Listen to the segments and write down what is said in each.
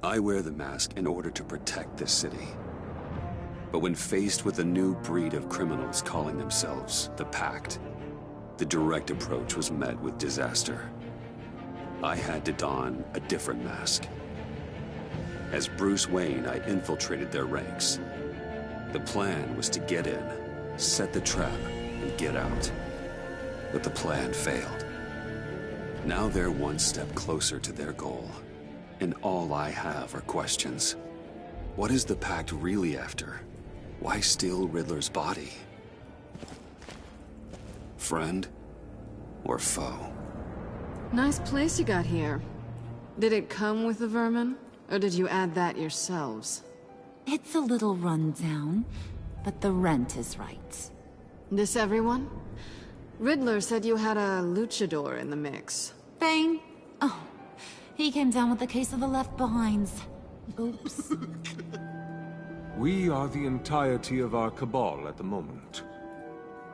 I wear the mask in order to protect this city. But when faced with a new breed of criminals calling themselves the Pact, the direct approach was met with disaster. I had to don a different mask. As Bruce Wayne, I infiltrated their ranks. The plan was to get in, set the trap, and get out. But the plan failed. Now they're one step closer to their goal. And all I have are questions. What is the Pact really after? Why steal Riddler's body? Friend or foe? Nice place you got here. Did it come with the vermin? Or did you add that yourselves? It's a little rundown, but the rent is right. This everyone? Riddler said you had a luchador in the mix. Bane? Oh, he came down with a case of the left behinds. Oops. We are the entirety of our cabal at the moment.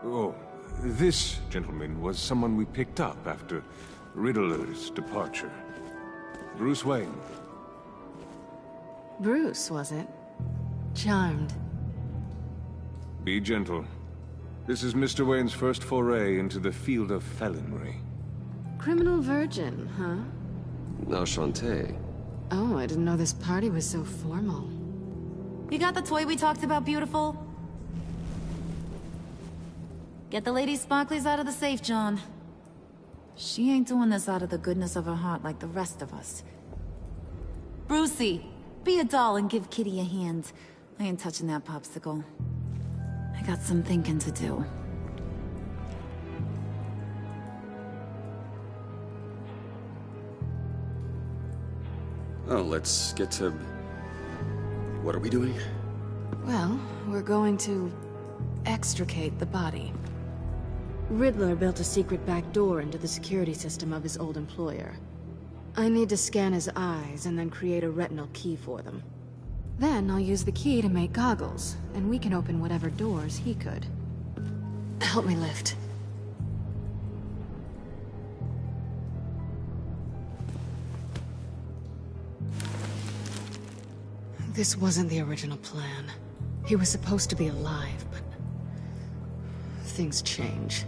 Oh, this gentleman was someone we picked up after Riddler's departure. Bruce Wayne. Bruce, was it? Charmed. Be gentle. This is Mr. Wayne's first foray into the field of felonry. Criminal virgin, huh? Enchanté. Oh, I didn't know this party was so formal. You got the toy we talked about, beautiful? Get the lady sparklies out of the safe, John. She ain't doing this out of the goodness of her heart like the rest of us. Brucey, be a doll and give Kitty a hand. I ain't touching that popsicle. I got some thinking to do. Oh, let's get to... What are we doing? Well, we're going to extricate the body. Riddler built a secret back door into the security system of his old employer. I need to scan his eyes and then create a retinal key for them. Then I'll use the key to make goggles, and we can open whatever doors he could. Help me lift. This wasn't the original plan. He was supposed to be alive, but... things change.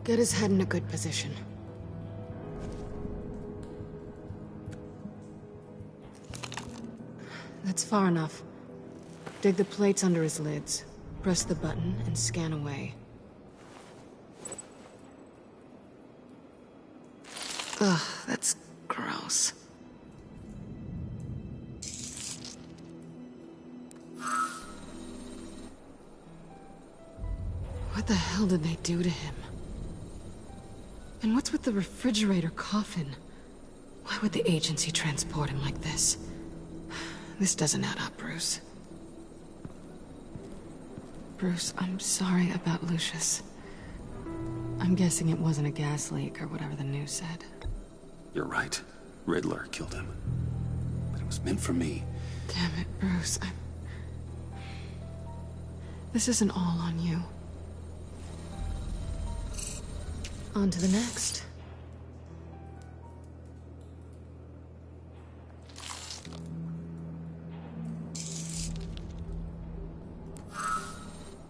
Get his head in a good position. That's far enough. Dig the plates under his lids. Press the button and scan away. Ugh, that's gross. What the hell did they do to him? And what's with the refrigerator coffin? Why would the agency transport him like this? This doesn't add up, Bruce. Bruce, I'm sorry about Lucius. I'm guessing it wasn't a gas leak or whatever the news said. You're right. Riddler killed him. But it was meant for me. Damn it, Bruce. This isn't all on you. On to the next.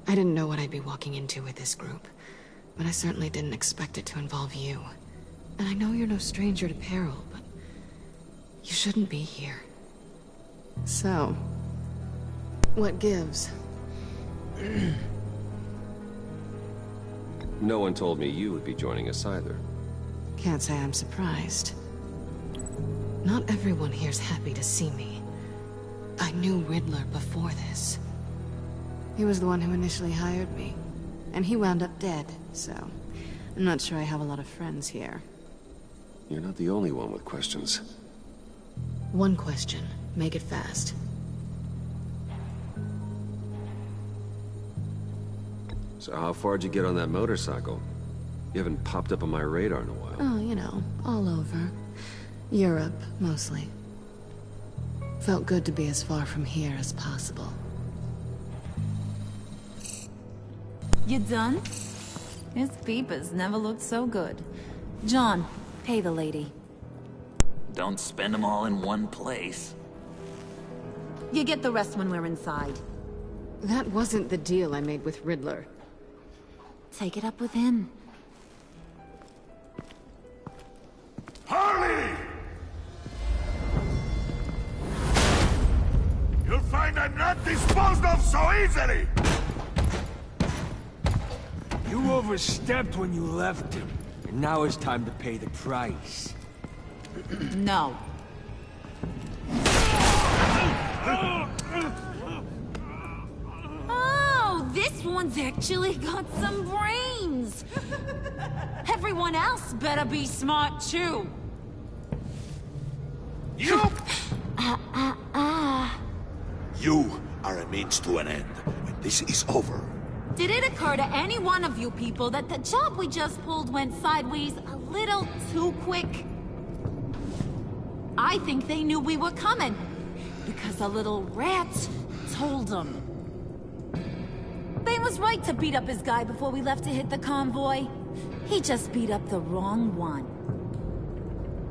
I didn't know what I'd be walking into with this group, but I certainly didn't expect it to involve you. And I know you're no stranger to peril, but you shouldn't be here. So, what gives? No one told me you would be joining us either. Can't say I'm surprised. Not everyone here's happy to see me. I knew Riddler before this. He was the one who initially hired me. And he wound up dead, so... I'm not sure I have a lot of friends here. You're not the only one with questions. One question. Make it fast. So how far'd you get on that motorcycle? You haven't popped up on my radar in a while. Oh, you know, all over. Europe, mostly. Felt good to be as far from here as possible. You done? His peepers never looked so good. John, pay the lady. Don't spend them all in one place. You get the rest when we're inside. That wasn't the deal I made with Riddler. Take it up with him. Harley! You'll find I'm not disposed of so easily! You overstepped when you left him, and now it's time to pay the price. No. Oh, this one's actually got some brains! Everyone else better be smart too. You! You are a means to an end. When this is over, Did it occur to any one of you people that the job we just pulled went sideways a little too quick? I think they knew we were coming, because a little rat told them. Bane was right to beat up his guy before we left to hit the convoy. He just beat up the wrong one.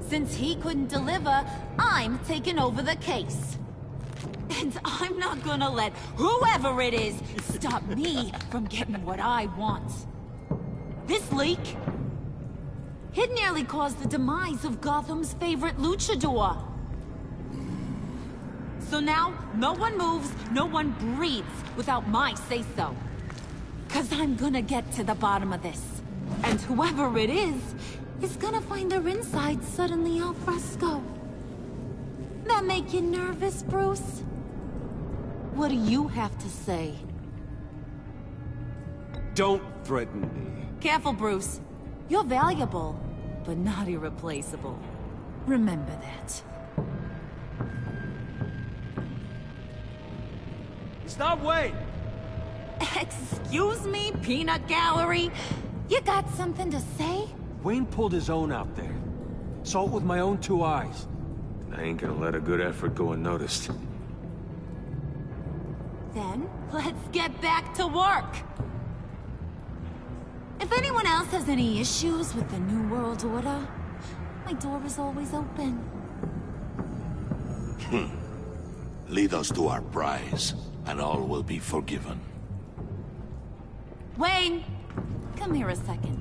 Since he couldn't deliver, I'm taking over the case. And I'm not gonna let whoever it is stop me from getting what I want. This leak, it nearly caused the demise of Gotham's favorite luchador. So now, no one moves, no one breathes without my say-so. 'Cause I'm gonna get to the bottom of this. And whoever it is gonna find their insides suddenly al fresco. That make you nervous, Bruce? What do you have to say? Don't threaten me. Careful, Bruce. You're valuable, but not irreplaceable. Remember that. Stop, wait! Excuse me, peanut gallery? You got something to say? Wayne pulled his own out there. Saw it with my own two eyes. I ain't gonna let a good effort go unnoticed. Then, let's get back to work. If anyone else has any issues with the New World Order, my door is always open. lead us to our prize, and all will be forgiven. Wayne, come here a second.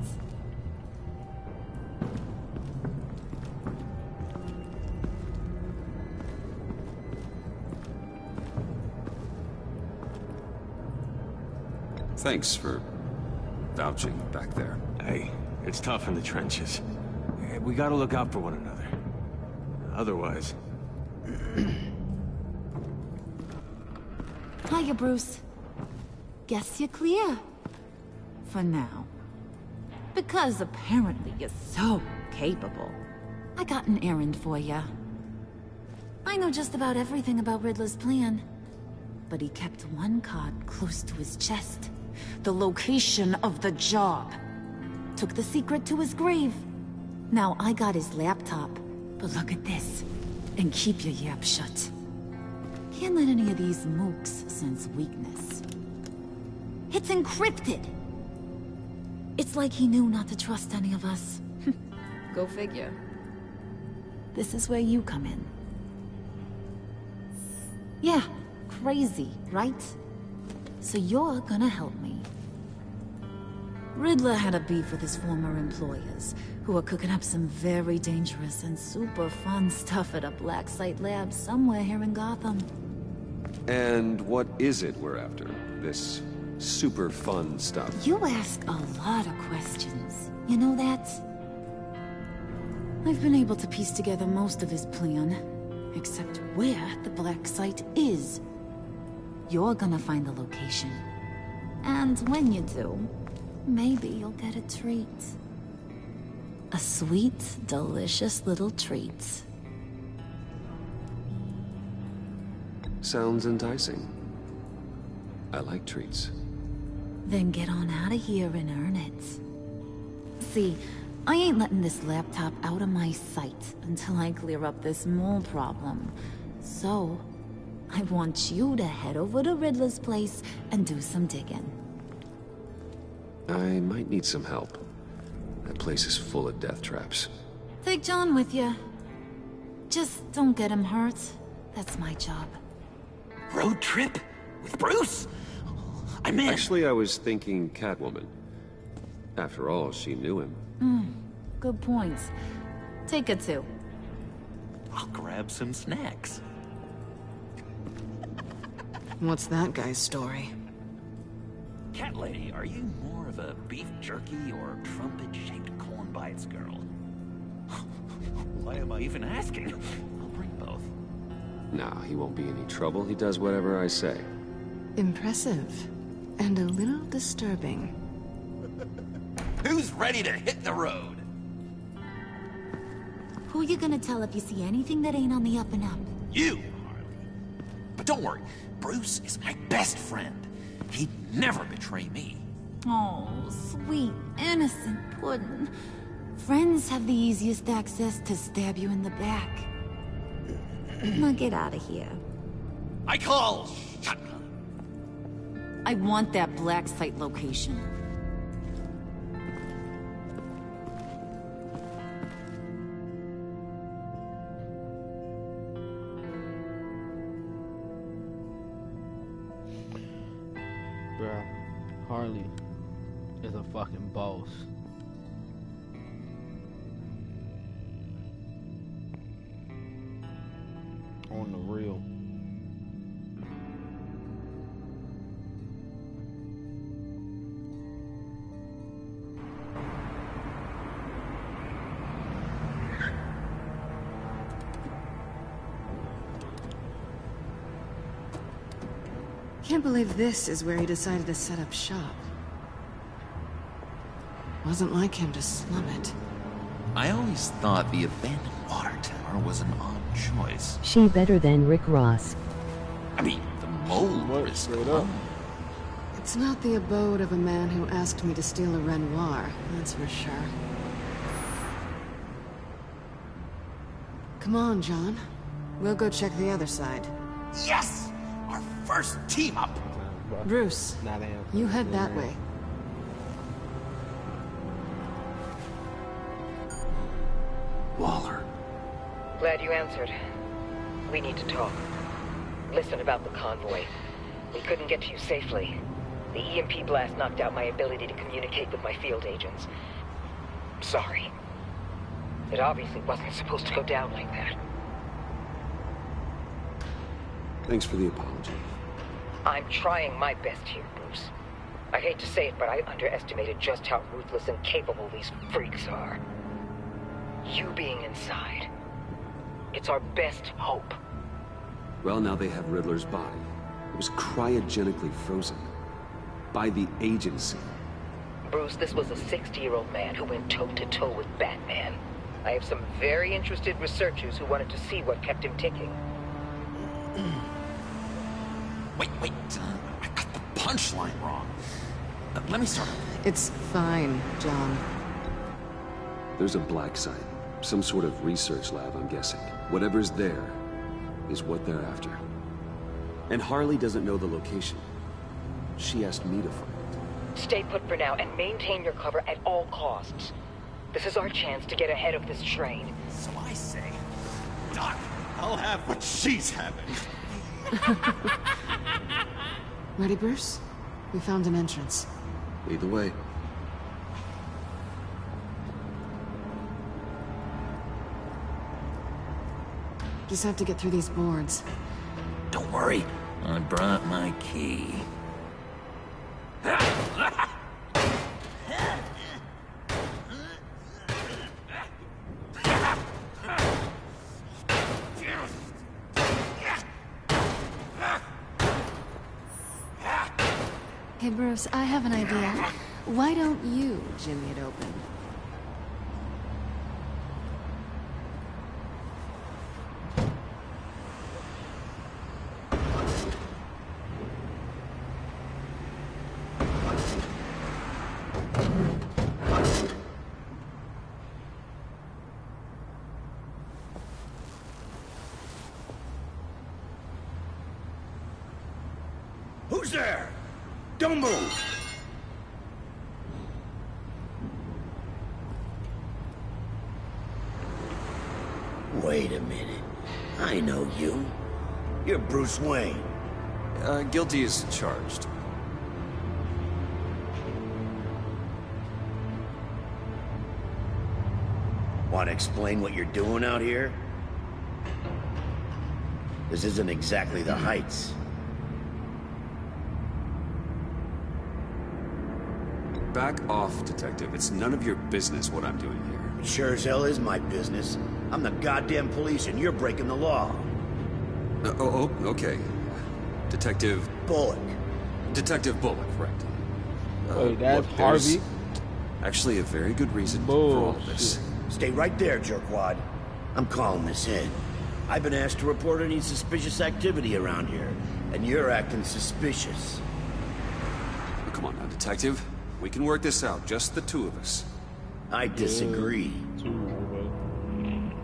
Thanks for vouching back there. Hey, it's tough in the trenches. We gotta look out for one another. Otherwise... Hiya, Bruce. Guess you're clear. For now. Because apparently you're so capable. I got an errand for ya. I know just about everything about Riddler's plan. But he kept one card close to his chest. The location of the job. Took the secret to his grave. Now I got his laptop. But look at this. And keep your yap shut. Can't let any of these mooks sense weakness. It's encrypted. It's like he knew not to trust any of us. Go figure. This is where you come in. Yeah, crazy, right? So you're gonna help me. Riddler had a beef with his former employers, who are cooking up some very dangerous and super fun stuff at a black site lab somewhere here in Gotham. And what is it we're after? This super fun stuff? You ask a lot of questions. You know that? I've been able to piece together most of his plan, except where the black site is. You're gonna find the location. And when you do, maybe you'll get a treat. A sweet, delicious little treat. Sounds enticing. I like treats. Then get on out of here and earn it. See, I ain't letting this laptop out of my sight until I clear up this mole problem. So, I want you to head over to Riddler's place and do some digging. I might need some help. That place is full of death traps. Take John with you. Just don't get him hurt. That's my job. Road trip? With Bruce? I'm in. Actually, I was thinking Catwoman. After all, she knew him. Good points. Take it too. I'll grab some snacks. What's that guy's story? Cat lady, are you more of a beef jerky or trumpet-shaped corn bites girl? Why am I even asking? I'll bring both. Nah, he won't be any trouble. He does whatever I say. Impressive. And a little disturbing. Who's ready to hit the road? Who you gonna tell if you see anything that ain't on the up and up? You, Harley. But don't worry, Bruce is my best friend. He'd never betray me. Oh, sweet, innocent puddin'. Friends have the easiest access to stab you in the back. Now get out of here. I call shotgun. I want that black site location. Bruh, Harley is a fucking boss. On the real. Can't believe this is where he decided to set up shop. Wasn't like him to slum it. I always thought the abandoned water tower was an odd choice. She better than Rick Ross. I mean, the mold is up. It's not the abode of a man who asked me to steal a Renoir, that's for sure. Come on, John. We'll go check the other side. Yes! Our first team up! Bruce, you head that way. Waller. Glad you answered. We need to talk. Listen about the convoy. We couldn't get to you safely. The EMP blast knocked out my ability to communicate with my field agents. Sorry. It obviously wasn't supposed to go down like that. Thanks for the apology. I'm trying my best here, Bruce. I hate to say it, but I underestimated just how ruthless and capable these freaks are. You being inside, it's our best hope. Well, now they have Riddler's body. It was cryogenically frozen. By the agency. Bruce, this was a 60-year-old man who went toe-to-toe with Batman. I have some very interested researchers who wanted to see what kept him ticking. Wait, I got the punchline wrong. Let me start over. It's fine, John. There's a black site. Some sort of research lab, I'm guessing. Whatever's there is what they're after. And Harley doesn't know the location. She asked me to find it. Stay put for now and maintain your cover at all costs. This is our chance to get ahead of this train. So I say, Doc, I'll have what she's having. Ready, Bruce? We found an entrance. Lead the way. Just have to get through these boards. Don't worry, I brought my key. Hey, Bruce, I have an idea. Why don't you jimmy it open? Who's there? Don't move! Wait a minute. I know you. You're Bruce Wayne. Guilty as charged. Want to explain what you're doing out here? This isn't exactly the Heights. Back off, Detective. It's none of your business what I'm doing here. It sure as hell is my business. I'm the goddamn police and you're breaking the law. Okay. Detective... Bullock. Detective Bullock, right. Wait, that's look, Harvey? Actually a very good reason for all of this. Stay right there, jerkwad. I'm calling this in. I've been asked to report any suspicious activity around here, and you're acting suspicious. Oh, come on now, Detective. We can work this out, just the two of us. I disagree.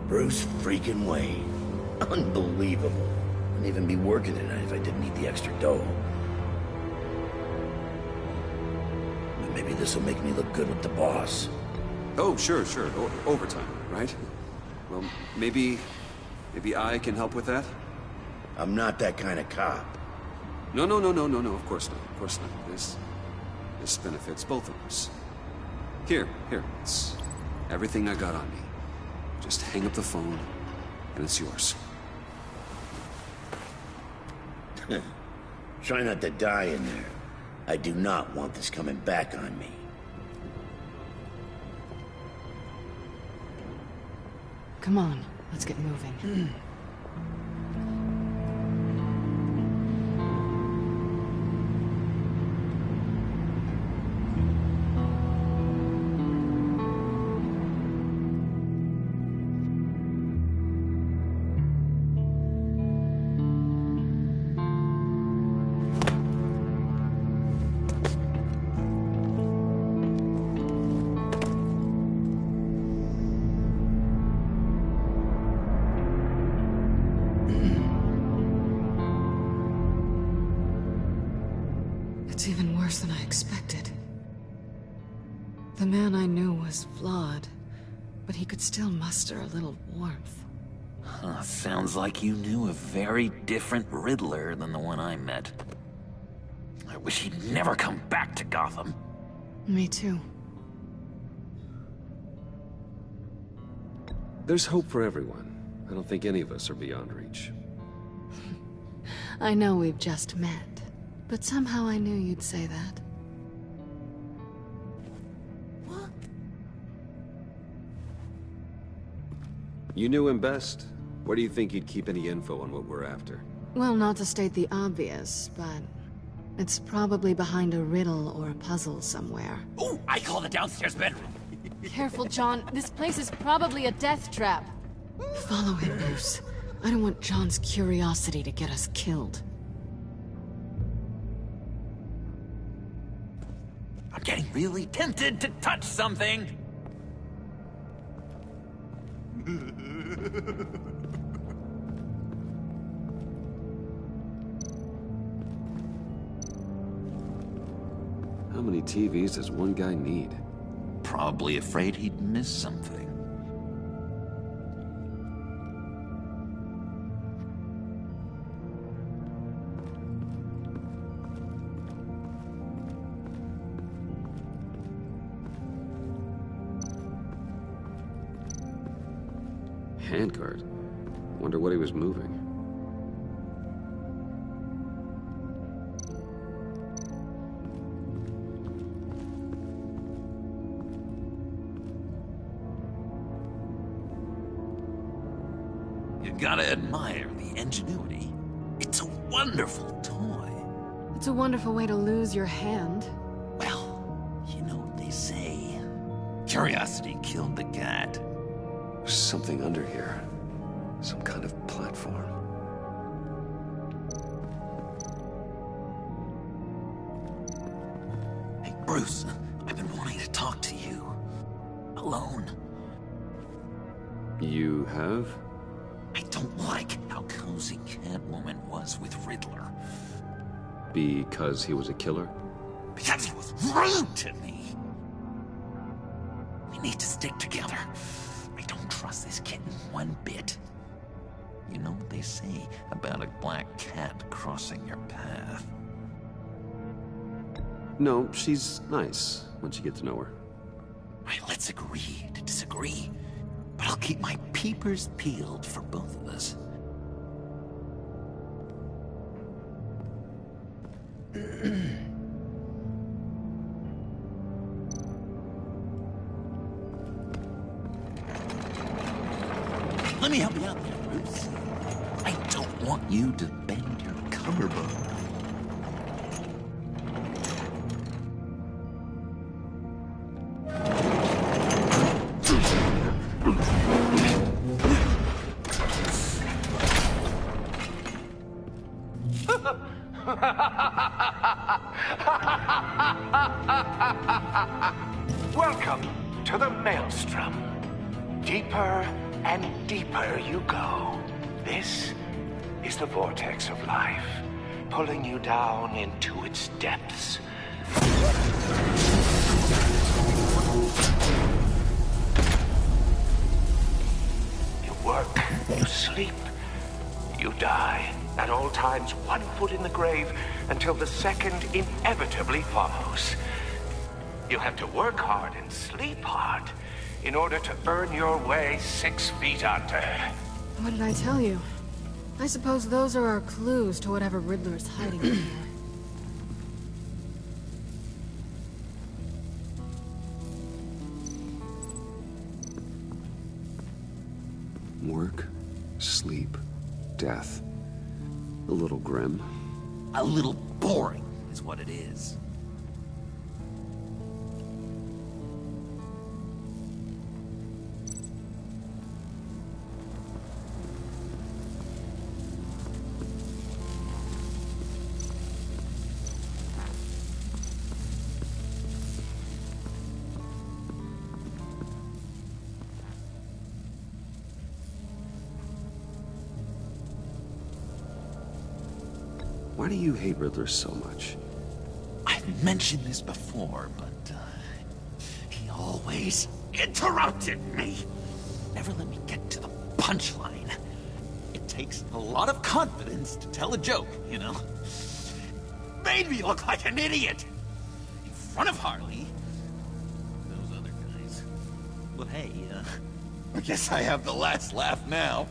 Bruce freaking Wayne. Unbelievable. Wouldn't even be working tonight if I didn't need the extra dough. But maybe this'll make me look good with the boss. Oh, sure. Overtime, right? Well, maybe I can help with that? I'm not that kind of cop. No, of course not. This benefits both of us. Here, it's everything I got on me. Just hang up the phone, and it's yours. Try not to die in there. I do not want this coming back on me. Come on, let's get moving. It's even worse than I expected. The man I knew was flawed, but he could still muster a little warmth. Huh, sounds like you knew a very different Riddler than the one I met. I wish he'd never come back to Gotham. Me too. There's hope for everyone. I don't think any of us are beyond reach. I know we've just met, but somehow I knew you'd say that. What? You knew him best. Where do you think he'd keep any info on what we're after? Well, not to state the obvious, but it's probably behind a riddle or a puzzle somewhere. Ooh, I call the downstairs bedroom. Careful, John. This place is probably a death trap. Follow him, Bruce. I don't want John's curiosity to get us killed. I'm getting really tempted to touch something. How many TVs does one guy need? Probably afraid he'd miss something. Handcart. Wonder what he was moving. You gotta admire the ingenuity. It's a wonderful toy. It's a wonderful way to lose your hand. Well, you know what they say. Curiosity killed the cat. There's something under here. Some kind of platform. Hey, Bruce, I've been wanting to talk to you. Alone. You have? I don't like how cozy Catwoman was with Riddler. Because he was a killer? Because he was rude to me. We need to stick together. I don't trust this kitten one bit. You know what they say about a black cat crossing your path? No, she's nice once you get to know her. Right, let's agree to disagree. But I'll keep my peepers peeled for both of us. Let me help you out there, Bruce. I don't want you to bend your collarbone. Welcome to the Maelstrom. Deeper and deeper you go. This is the vortex of life, pulling you down into its depths. You work, you sleep, you die. At all times, 1 foot in the grave until the second inevitably follows. You have to work hard and sleep hard in order to earn your way 6 feet under. What did I tell you? I suppose those are our clues to whatever Riddler's hiding in here. Work, sleep, death. A little grim. A little boring is what it is. Why do you hate Riddler so much? I've mentioned this before, but he always interrupted me. Never let me get to the punchline. It takes a lot of confidence to tell a joke, you know? Made me look like an idiot. In front of Harley. Those other guys. Well, hey, I guess I have the last laugh now.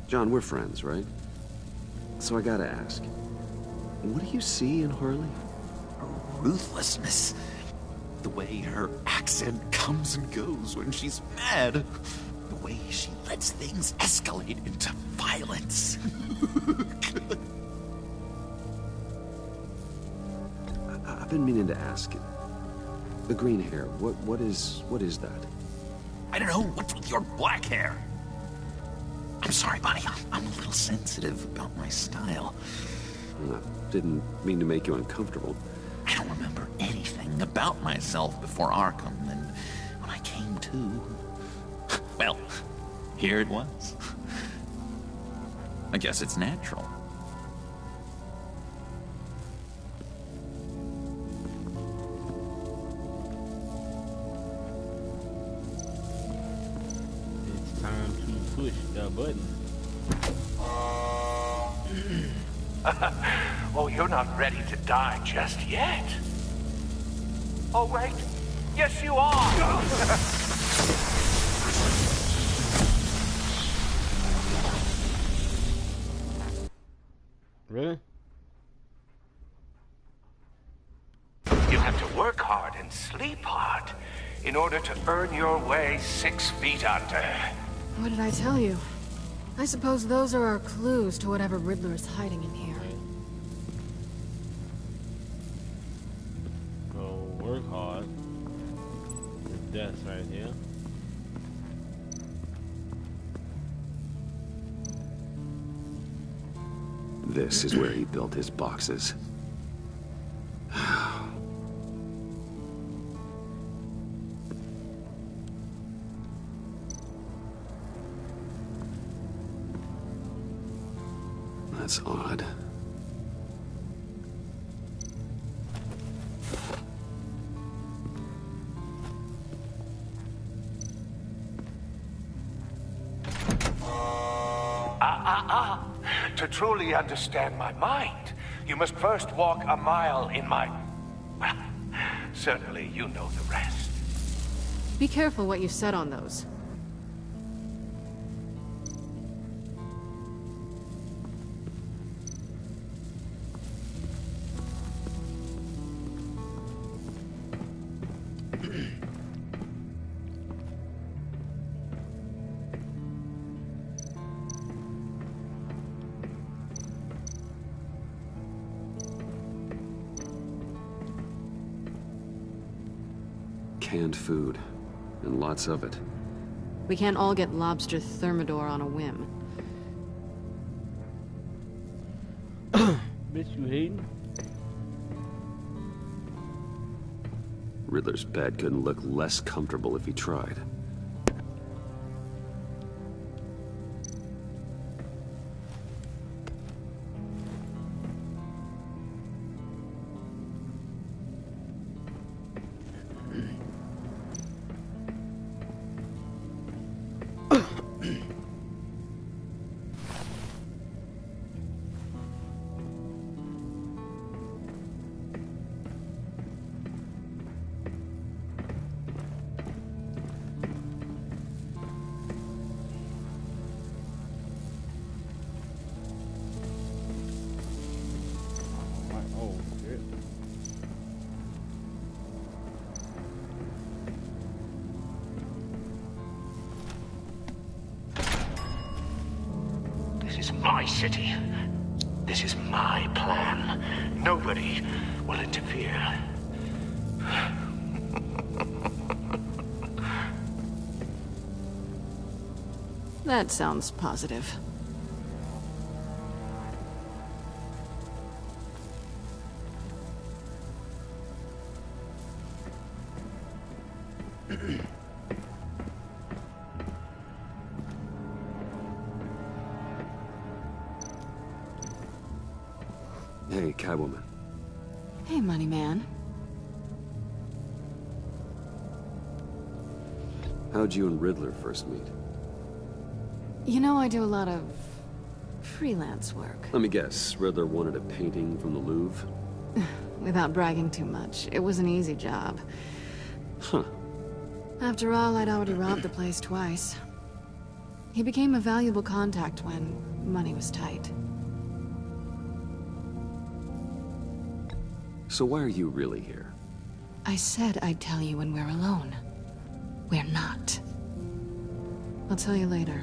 John, we're friends, right? So I gotta ask, what do you see in Harley? Her ruthlessness. The way her accent comes and goes when she's mad. The way she lets things escalate into violence. I've been meaning to ask. The green hair, what is that? I don't know, what's with your black hair? I'm sorry, buddy. I'm a little sensitive about my style. I didn't mean to make you uncomfortable. I don't remember anything about myself before Arkham, and when I came to... well, here it was. I guess it's natural. It's time to push the button. Oh, you're not ready to die just yet. Oh, wait. Yes, you are. Really? You have to work hard and sleep hard in order to earn your way 6 feet under. What did I tell you? I suppose those are our clues to whatever Riddler's hiding in here. Go work hard. There's death right here. This is where he built his boxes. That's odd. To truly understand my mind, you must first walk a mile in my... Well, certainly you know the rest. Be careful what you said on those. Canned food, and lots of it. We can't all get lobster thermidor on a whim. Bitch, you hating? Riddler's bed couldn't look less comfortable if he tried. This is my city. This is my plan. Nobody will interfere. That sounds positive. Hey, Catwoman. Hey, money man. How'd you and Riddler first meet? You know, I do a lot of freelance work. Let me guess, Riddler wanted a painting from the Louvre? Without bragging too much, it was an easy job. Huh. After all, I'd already robbed the place twice. He became a valuable contact when money was tight. So why are you really here? I said I'd tell you when we're alone. We're not. I'll tell you later.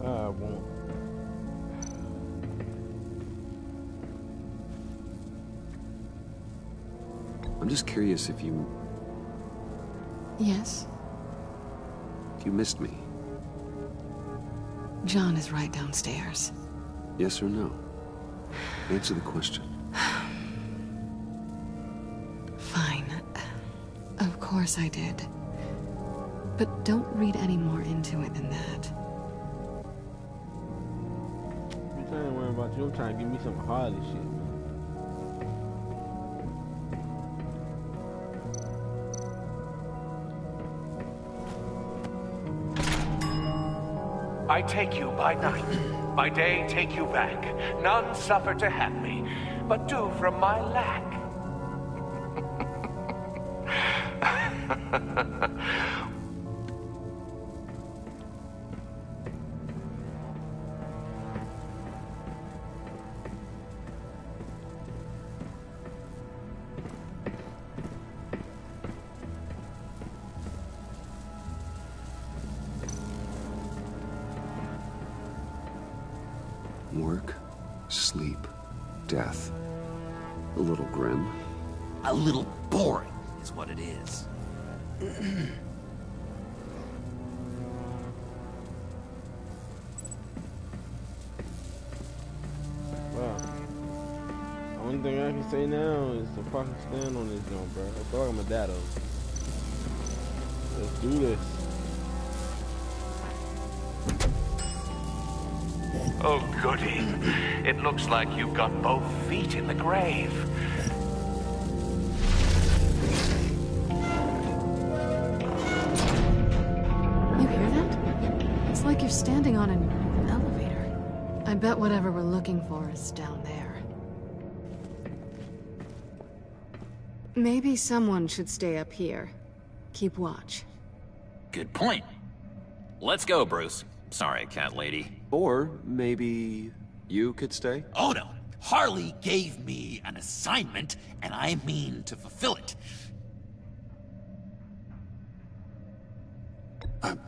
I won't. I'm just curious if you Yes? missed me. John is right downstairs. Yes or no? Answer the question. Fine. Of course I did. But don't read any more into it than that. I'm trying to worry about you. I'm trying to give me some Harley shit. I take you by night, by day take you back. None suffer to have me, but do from my lack. Work, sleep, death. A little grim. A little boring is what it is. Wow. Only thing I can say now is to fucking stand on this joint, bro. I thought I'm a dado. Let's do this. Oh, goody. It looks like you've got both feet in the grave. You hear that? It's like you're standing on an elevator. I bet whatever we're looking for is down there. Maybe someone should stay up here. Keep watch. Good point. Let's go, Bruce. Sorry, cat lady. Or maybe you could stay? Oh no. Harley gave me an assignment, and I mean to fulfill it.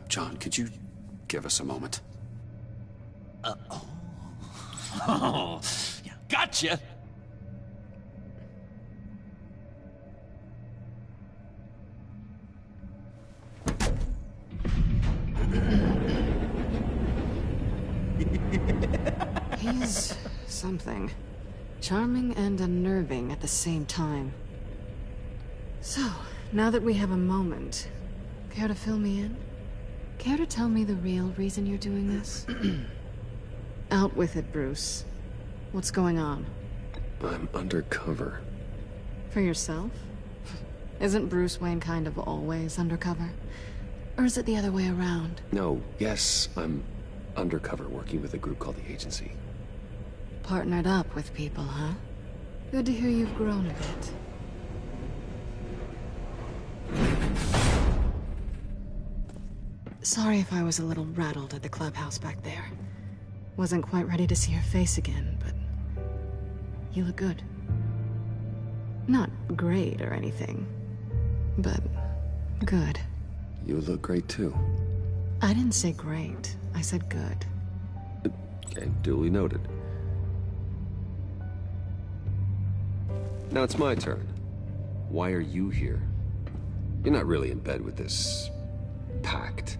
John, could you give us a moment? Oh, yeah, gotcha. He's something. Charming and unnerving at the same time. So, now that we have a moment, care to fill me in? Care to tell me the real reason you're doing this? Out with it, Bruce. What's going on? I'm undercover. For yourself? Isn't Bruce Wayne kind of always undercover? Or is it the other way around? No, yes, I'm undercover working with a group called the Agency. Partnered up with people, huh? Good to hear you've grown a bit. Sorry if I was a little rattled at the clubhouse back there. Wasn't quite ready to see your face again, but you look good. Not great or anything, but good. You look great too. I didn't say great. I said good. Okay, duly noted. Now it's my turn. Why are you here? You're not really in bed with this pact.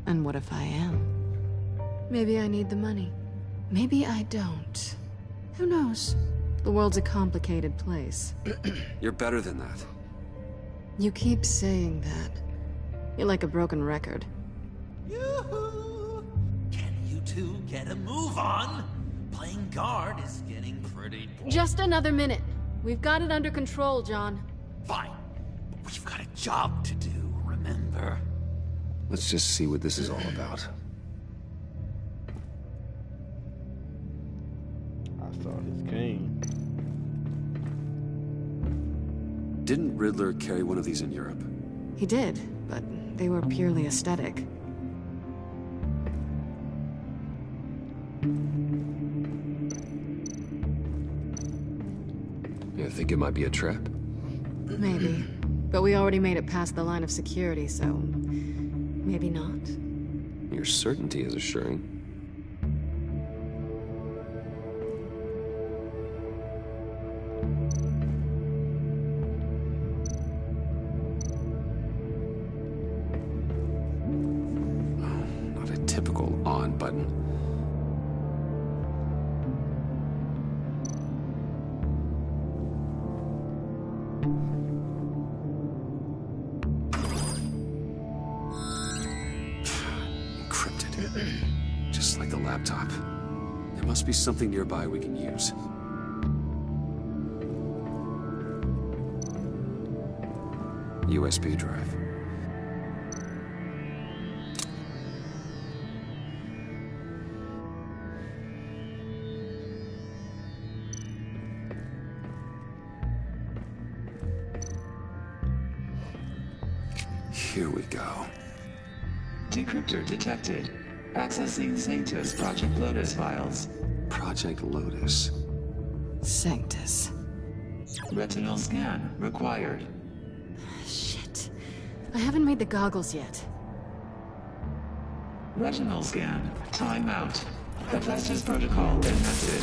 And what if I am? Maybe I need the money. Maybe I don't. Who knows? The world's a complicated place. You're better than that. You keep saying that. You're like a broken record. Yoo-hoo! Can you two get a move on? Playing guard is getting pretty boring. Just another minute. We've got it under control, John. Fine. But we've got a job to do, remember? Let's just see what this is all about. I saw his cane. Didn't Riddler carry one of these in Europe? He did, but they were purely aesthetic. You think it might be a trap? Maybe. But we already made it past the line of security, so... maybe not. Your certainty is assuring. Not a typical on button. Just like the laptop. There must be something nearby we can use. USB drive. Here we go. Decryptor detected. Accessing Sanctus Project Lotus files. Project Lotus. Sanctus. Retinal scan required. Shit. I haven't made the goggles yet. Retinal scan. Timeout. Hephaestus protocol enacted.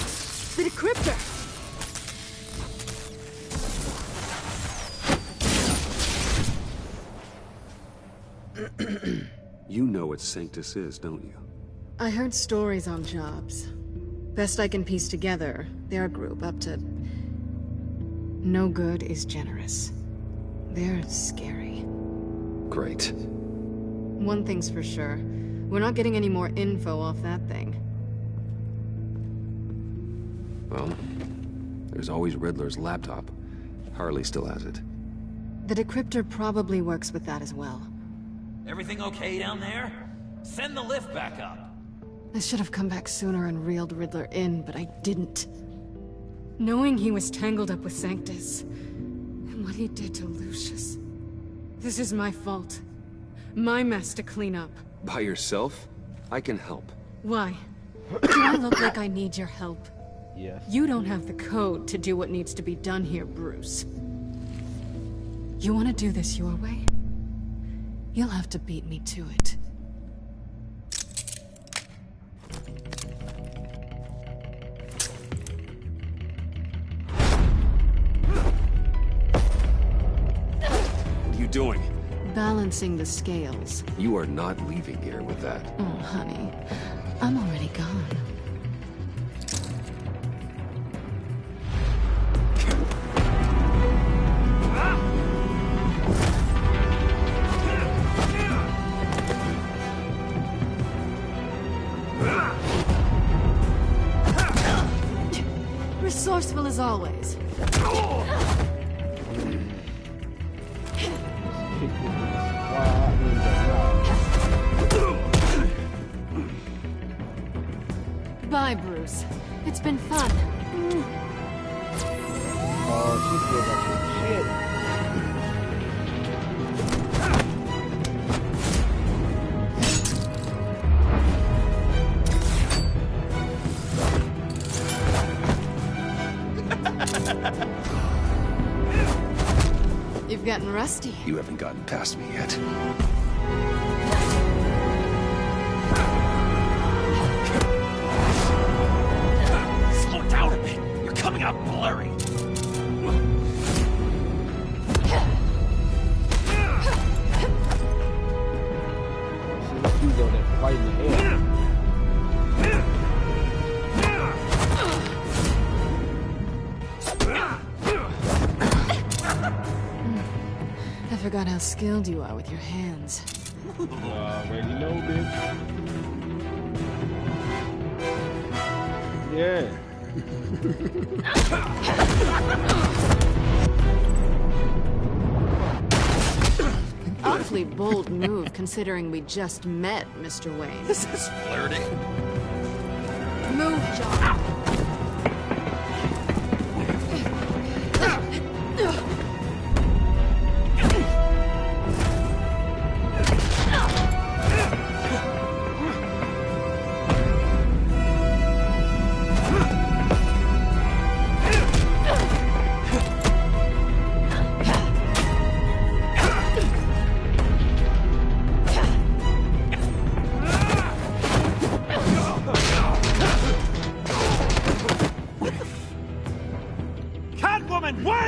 The decryptor! You know what Sanctus is, don't you? I heard stories on jobs. Best I can piece together, their group up to... No good is generous. They're scary. Great. One thing's for sure. We're not getting any more info off that thing. Well, there's always Riddler's laptop. Harley still has it. The decryptor probably works with that as well. Everything okay down there? Send the lift back up. I should have come back sooner and reeled Riddler in, but I didn't. Knowing he was tangled up with Sanctus, and what he did to Lucius. This is my fault. My mess to clean up. By yourself? I can help. Why? Do I look like I need your help? Yes. You don't have the code to do what needs to be done here, Bruce. You want to do this your way? You'll have to beat me to it. What are you doing? Balancing the scales. You are not leaving here with that. Oh, honey. I'm already gone. Resourceful as always. Bye, Bruce. It's been fun. Oh, she still got some shit. You've gotten rusty. You haven't gotten past me yet. Slow down a bit. You're coming out blurry. You go there fighting the air. I forgot how skilled you are with your hands. You already know, bitch. Yeah. Awfully bold move, considering we just met, Mr. Wayne. This is flirting. Move, John.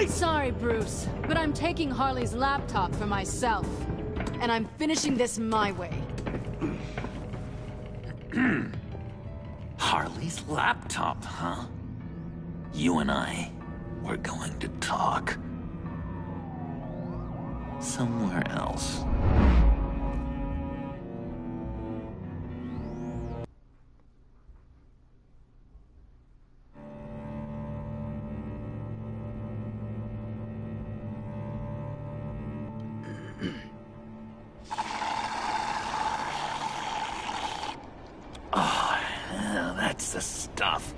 Sorry, Bruce, but I'm taking Harley's laptop for myself. And I'm finishing this my way. Harley's laptop, huh? You and I, we're going to talk. Somewhere else. That's the stuff.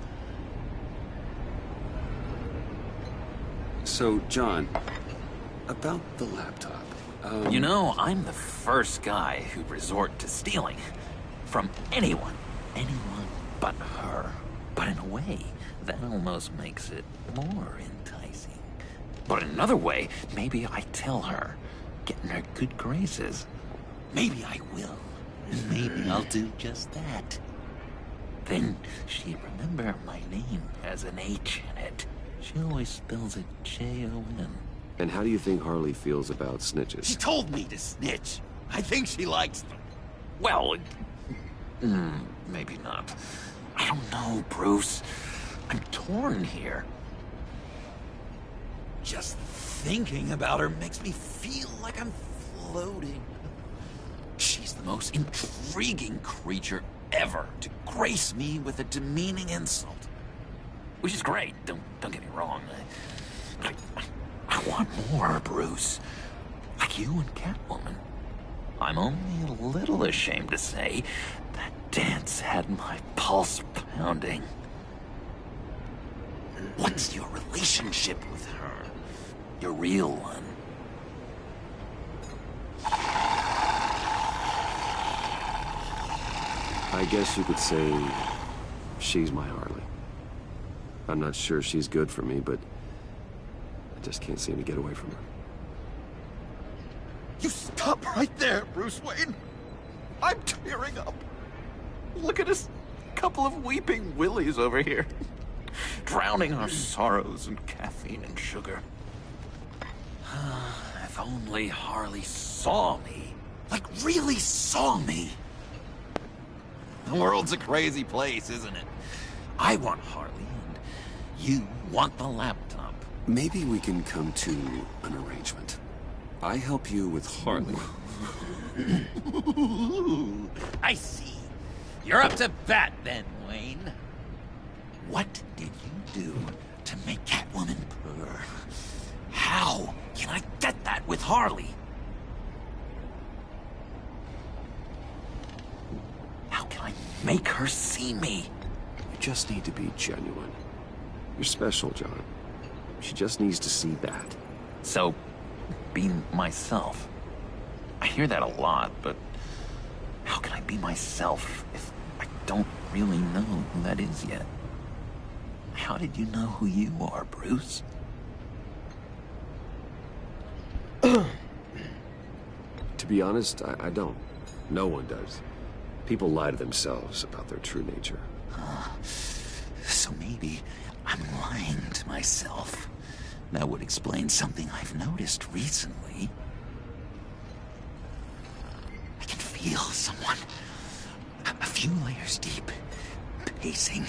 So, John, about the laptop. You know, I'm the first guy who'd resort to stealing. From anyone. Anyone but her. But in a way, that almost makes it more enticing. But in another way, maybe I tell her, get in her good graces. Maybe I will. Maybe I'll do just that. Then she'd remember my name has an H in it. She always spells it J-O-N. And how do you think Harley feels about snitches? She told me to snitch. I think she likes them. Well, maybe not. I don't know, Bruce. I'm torn here. Just thinking about her makes me feel like I'm floating. She's the most intriguing creature ever to grace me with a demeaning insult. which is great. Don't get me wrong. But I want more, Bruce. Like you and Catwoman. I'm only a little ashamed to say that dance had my pulse pounding. What's your relationship with her? Your real one? I guess you could say she's my Harley. I'm not sure she's good for me, but I just can't seem to get away from her. You stop right there, Bruce Wayne. I'm tearing up. Look at us, couple of weeping willies over here. Drowning our sorrows in caffeine and sugar. If only Harley saw me. Like, really saw me. The world's a crazy place, isn't it? I want Harley, and you want the laptop. Maybe we can come to an arrangement. I help you with Harley. I see. You're up to bat then, Wayne. What did you do to make Catwoman purr? How can I get that with Harley? How can I make her see me? You just need to be genuine. You're special, John. She just needs to see that. So, be myself. I hear that a lot, but how can I be myself if I don't really know who that is yet? How did you know who you are, Bruce? To be honest, I don't. No one does. People lie to themselves about their true nature. So maybe I'm lying to myself. That would explain something I've noticed recently. I can feel someone a few layers deep, pacing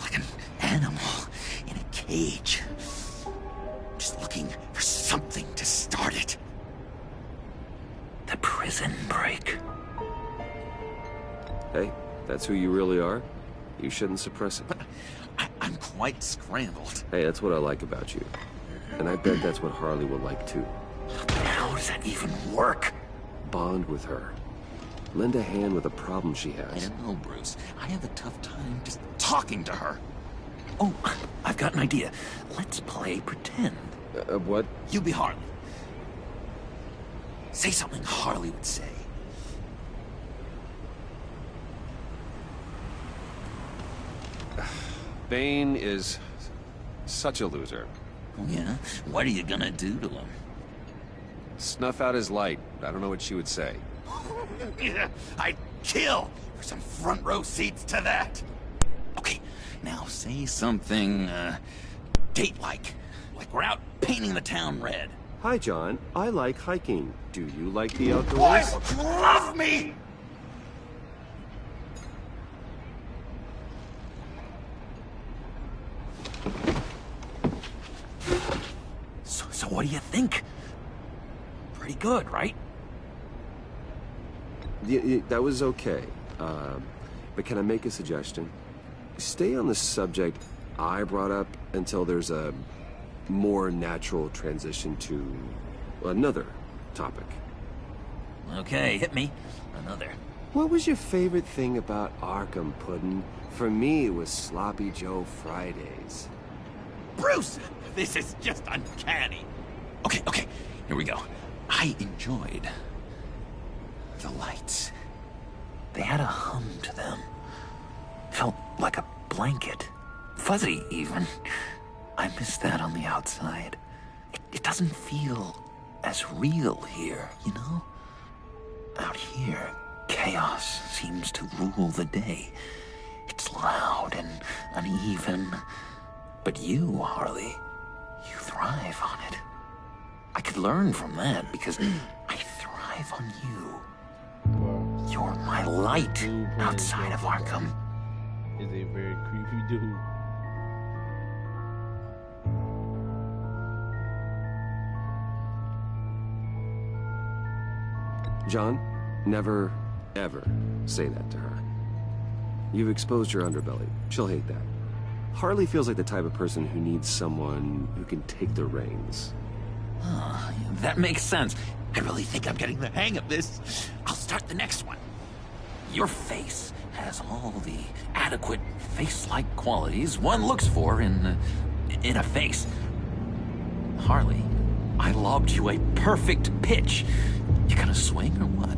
like an animal in a cage. Just looking for something to start it. The prison break. Hey, that's who you really are. You shouldn't suppress it. I'm quite scrambled. Hey, that's what I like about you. And I bet that's what Harley will like too. How does that even work? Bond with her. Lend a hand with a problem she has. I don't know, Bruce. I have a tough time just talking to her. Oh, I've got an idea. Let's play pretend. What? You be Harley. Say something Harley would say. Bane is such a loser. Oh, yeah? What are you gonna do to him? Snuff out his light. I don't know what she would say. I'd kill for some front row seats to that. Okay, now say something, date-like. Like we're out painting the town red. Hi, John. I like hiking. Do you like the outdoors? What? Love me! So what do you think? Pretty good, right? Yeah, that was okay. But can I make a suggestion? Stay on the subject I brought up until there's a more natural transition to another topic. Okay, hit me. Another. What was your favorite thing about Arkham, Puddin'? For me, it was Sloppy Joe Fridays. Bruce! This is just uncanny. Okay, here we go. I enjoyed the lights. They had a hum to them. Felt like a blanket. Fuzzy, even. I miss that on the outside. It doesn't feel as real here, you know? Out here, chaos seems to rule the day. It's loud and uneven. But you, Harley, you thrive on it. I could learn from that because I thrive on you. You're my light outside of Arkham. Is a very creepy dude. John, never, ever say that to her. You've exposed your underbelly. She'll hate that. Harley feels like the type of person who needs someone who can take the reins. That makes sense. I really think I'm getting the hang of this. I'll start the next one. Your face has all the adequate face-like qualities one looks for in a face. Harley, I lobbed you a perfect pitch. You gonna swing or what?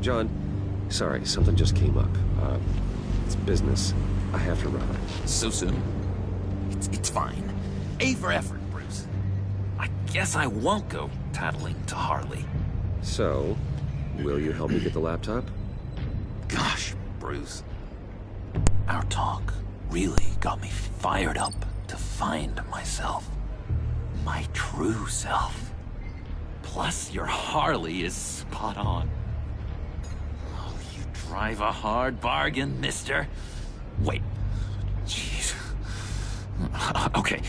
John, sorry, something just came up. It's business. I have to run. So soon? It's fine. A for effort, Bruce. I guess I won't go tattling to Harley. So, will you help me get the laptop? Gosh, Bruce. Our talk really got me fired up to find myself. My true self. Plus, your Harley is spot on. Oh, you drive a hard bargain, mister. Wait. Jeez. Okay,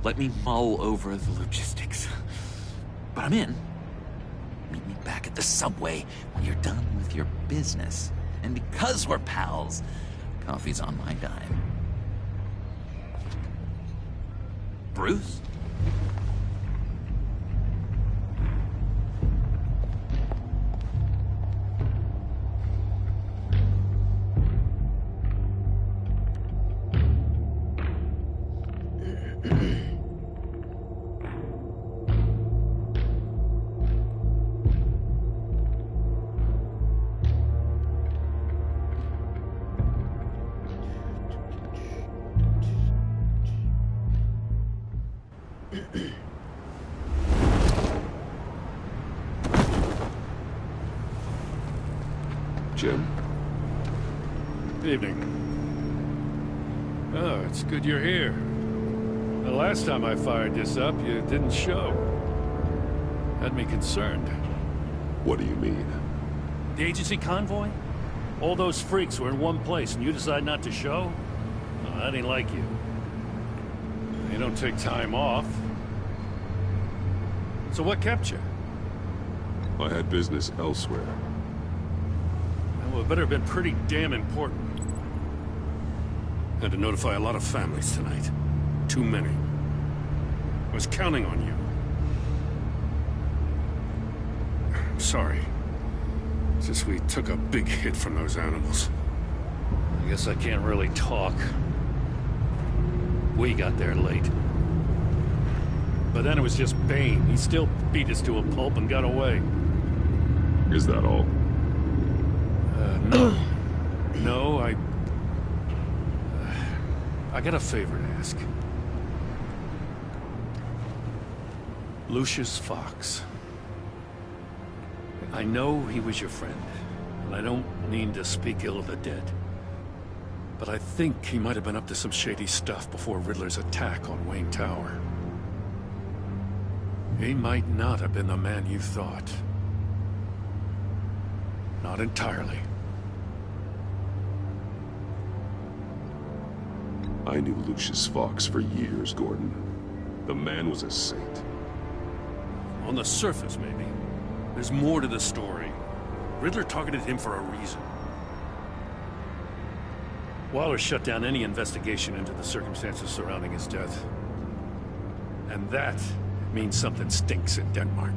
let me mull over the logistics. But I'm in. Meet me back at the subway when you're done with your business. And because we're pals, coffee's on my dime. Bruce? Jim? Evening. Oh, it's good you're here. The last time I fired this up, you didn't show. Had me concerned. What do you mean? The agency convoy? All those freaks were in one place and you decide not to show? Oh, that ain't like you. You don't take time off. So what kept you? I had business elsewhere. Well, it better have been pretty damn important. Had to notify a lot of families tonight. Too many. I was counting on you. I'm sorry. It's just we took a big hit from those animals. I guess I can't really talk. We got there late. But then it was just Bane. He still beat us to a pulp and got away. Is that all? No. No, I got a favor to ask. Lucius Fox. I know he was your friend, and I don't mean to speak ill of the dead. But I think he might have been up to some shady stuff before Riddler's attack on Wayne Tower. He might not have been the man you thought. Not entirely. I knew Lucius Fox for years, Gordon. The man was a saint. On the surface, maybe. There's more to the story. Riddler targeted him for a reason. Waller shut down any investigation into the circumstances surrounding his death. And that means something stinks in Denmark.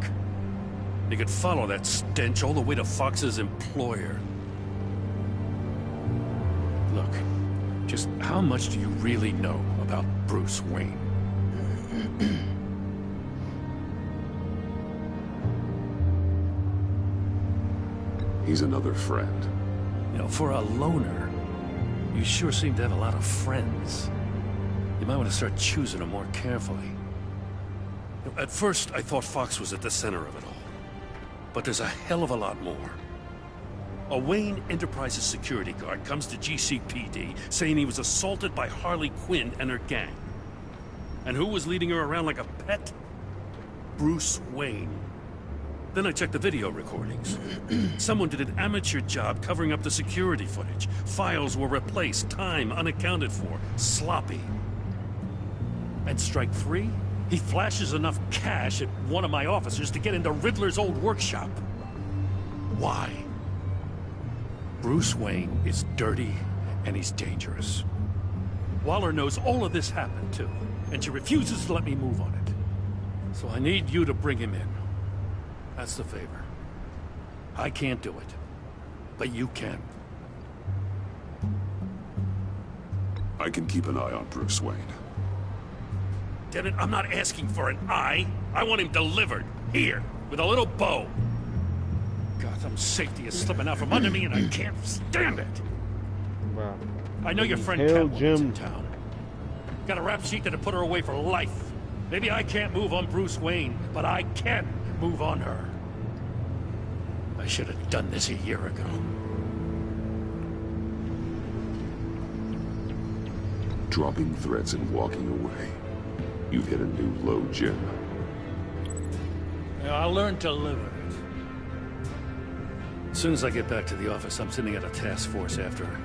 You could follow that stench all the way to Fox's employer. Look, just how much do you really know about Bruce Wayne? He's another friend. You know, for a loner, you sure seem to have a lot of friends. You might want to start choosing them more carefully. You know, at first, I thought Fox was at the center of it all. But there's a hell of a lot more. A Wayne Enterprises security guard comes to GCPD saying he was assaulted by Harley Quinn and her gang. And who was leading her around like a pet? Bruce Wayne. Then I checked the video recordings. Someone did an amateur job covering up the security footage. Files were replaced, time unaccounted for, sloppy. And strike three? He flashes enough cash at one of my officers to get into Riddler's old workshop. Why? Bruce Wayne is dirty and he's dangerous. Waller knows all of this happened, too. And she refuses to let me move on it. So I need you to bring him in. That's the favor. I can't do it. But you can. I can keep an eye on Bruce Wayne. Damn it, I'm not asking for an eye. I want him delivered. Here, with a little bow. Gotham's safety is slipping out from under me and I can't stand it. Wow. I know your friend Catwoman's in town. Got a rap sheet that'll put her away for life. Maybe I can't move on Bruce Wayne, but I can move on her. I should have done this a year ago. Dropping threats and walking away. You've hit a new low, Jim. Yeah, I'll learn to live with it. As soon as I get back to the office, I'm sending out a task force after her.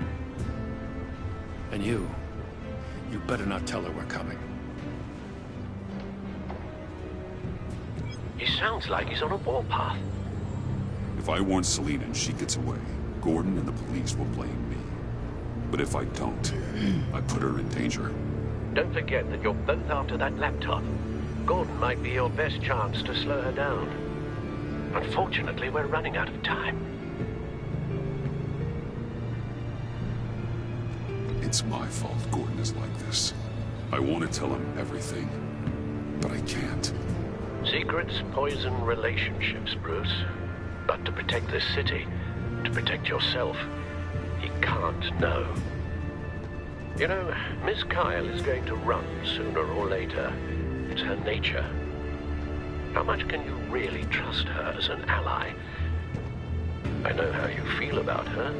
And you better not tell her we're coming. He sounds like he's on a warpath. If I warn Selina and she gets away, Gordon and the police will blame me. But if I don't, I put her in danger. Don't forget that you're both after that laptop. Gordon might be your best chance to slow her down. Unfortunately, we're running out of time. It's my fault Gordon is like this. I want to tell him everything, but I can't. Secrets poison relationships, Bruce. But to protect this city, to protect yourself, he can't know. You know, Miss Kyle is going to run sooner or later. It's her nature. How much can you really trust her as an ally? I know how you feel about her.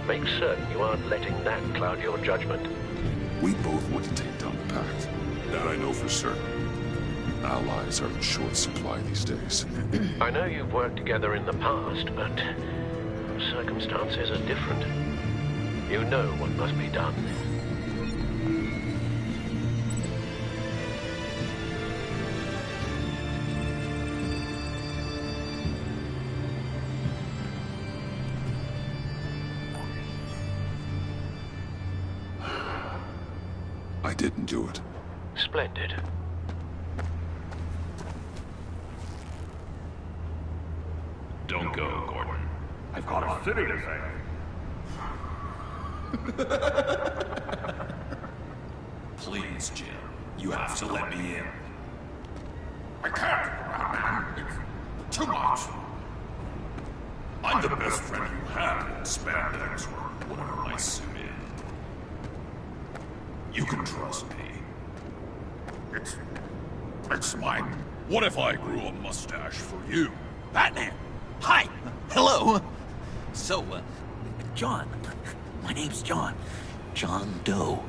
Make certain you aren't letting that cloud your judgment. We both want to take down the Pact. That I know for certain. Allies are in short supply these days. I know you've worked together in the past, but circumstances are different. You know what must be done. I didn't do it. Splendid. Don't go, Gordon. I've got a city to save. Please, Jim. You have to let me in. I can't, Batman. It's too much. I'm the best friend you have in spandex or whatever my suit is. You can trust me. It's mine. What if I grew a mustache for you? Batman! Hi! Hello! So, John. My name's John. John Doe.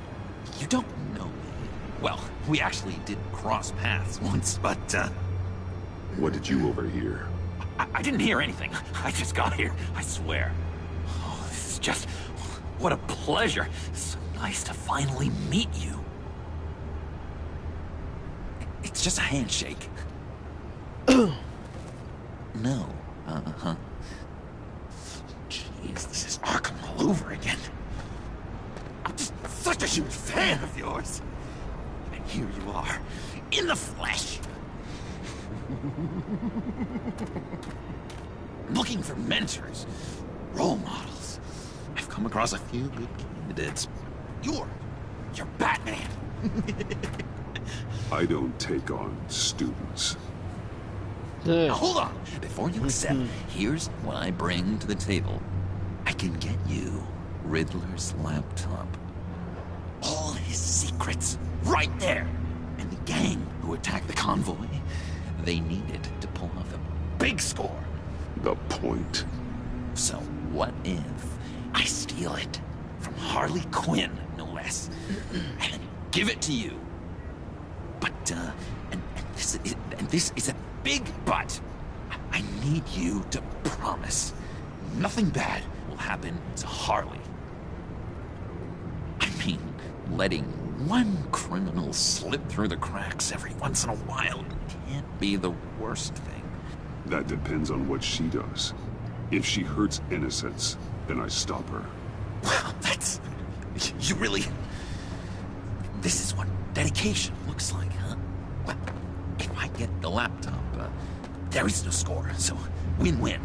You don't know me. Well, we actually did cross paths once, but, What did you overhear? I didn't hear anything. I just got here, I swear. Oh, this is just... what a pleasure. It's so nice to finally meet you. It's just a handshake. No. Uh-huh. Jeez, this is Arkham all over again. I'm just such a huge fan of yours. And here you are, in the flesh. Looking for mentors, role models. I've come across a few good candidates. You're Batman. I don't take on students. Now, hold on. Before you accept, here's what I bring to the table. I can get you Riddler's laptop. All his secrets, right there. And the gang who attacked the convoy, they needed to pull off a big score. The point. So what if I steal it from Harley Quinn, no less, and then give it to you? But, and this is a big but. I need you to promise nothing bad will happen to Harley. I mean, letting one criminal slip through the cracks every once in a while can't be the worst thing. That depends on what she does. If she hurts innocents, then I stop her. Wow, that's... You really... This is what dedication looks like, huh? Well, if I get the laptop, there is no score, so win-win.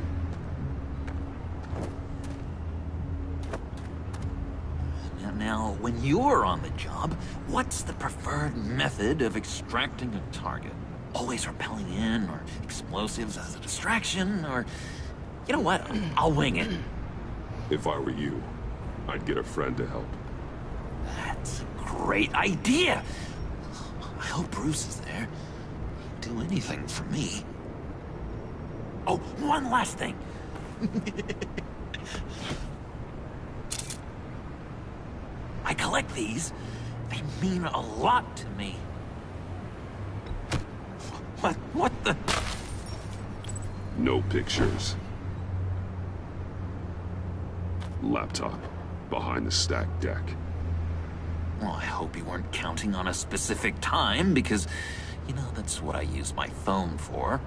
Now, when you're on the job, what's the preferred method of extracting a target? Always rappelling in, or explosives as a distraction, or... You know what? I'll wing it. If I were you, I'd get a friend to help. That's a great idea! I hope Bruce is there. He'd do anything for me. Oh, one last thing. I collect these. They mean a lot to me. What the? No pictures. Laptop. Behind the stacked deck. Well, I hope you weren't counting on a specific time, because, you know, that's what I use my phone for.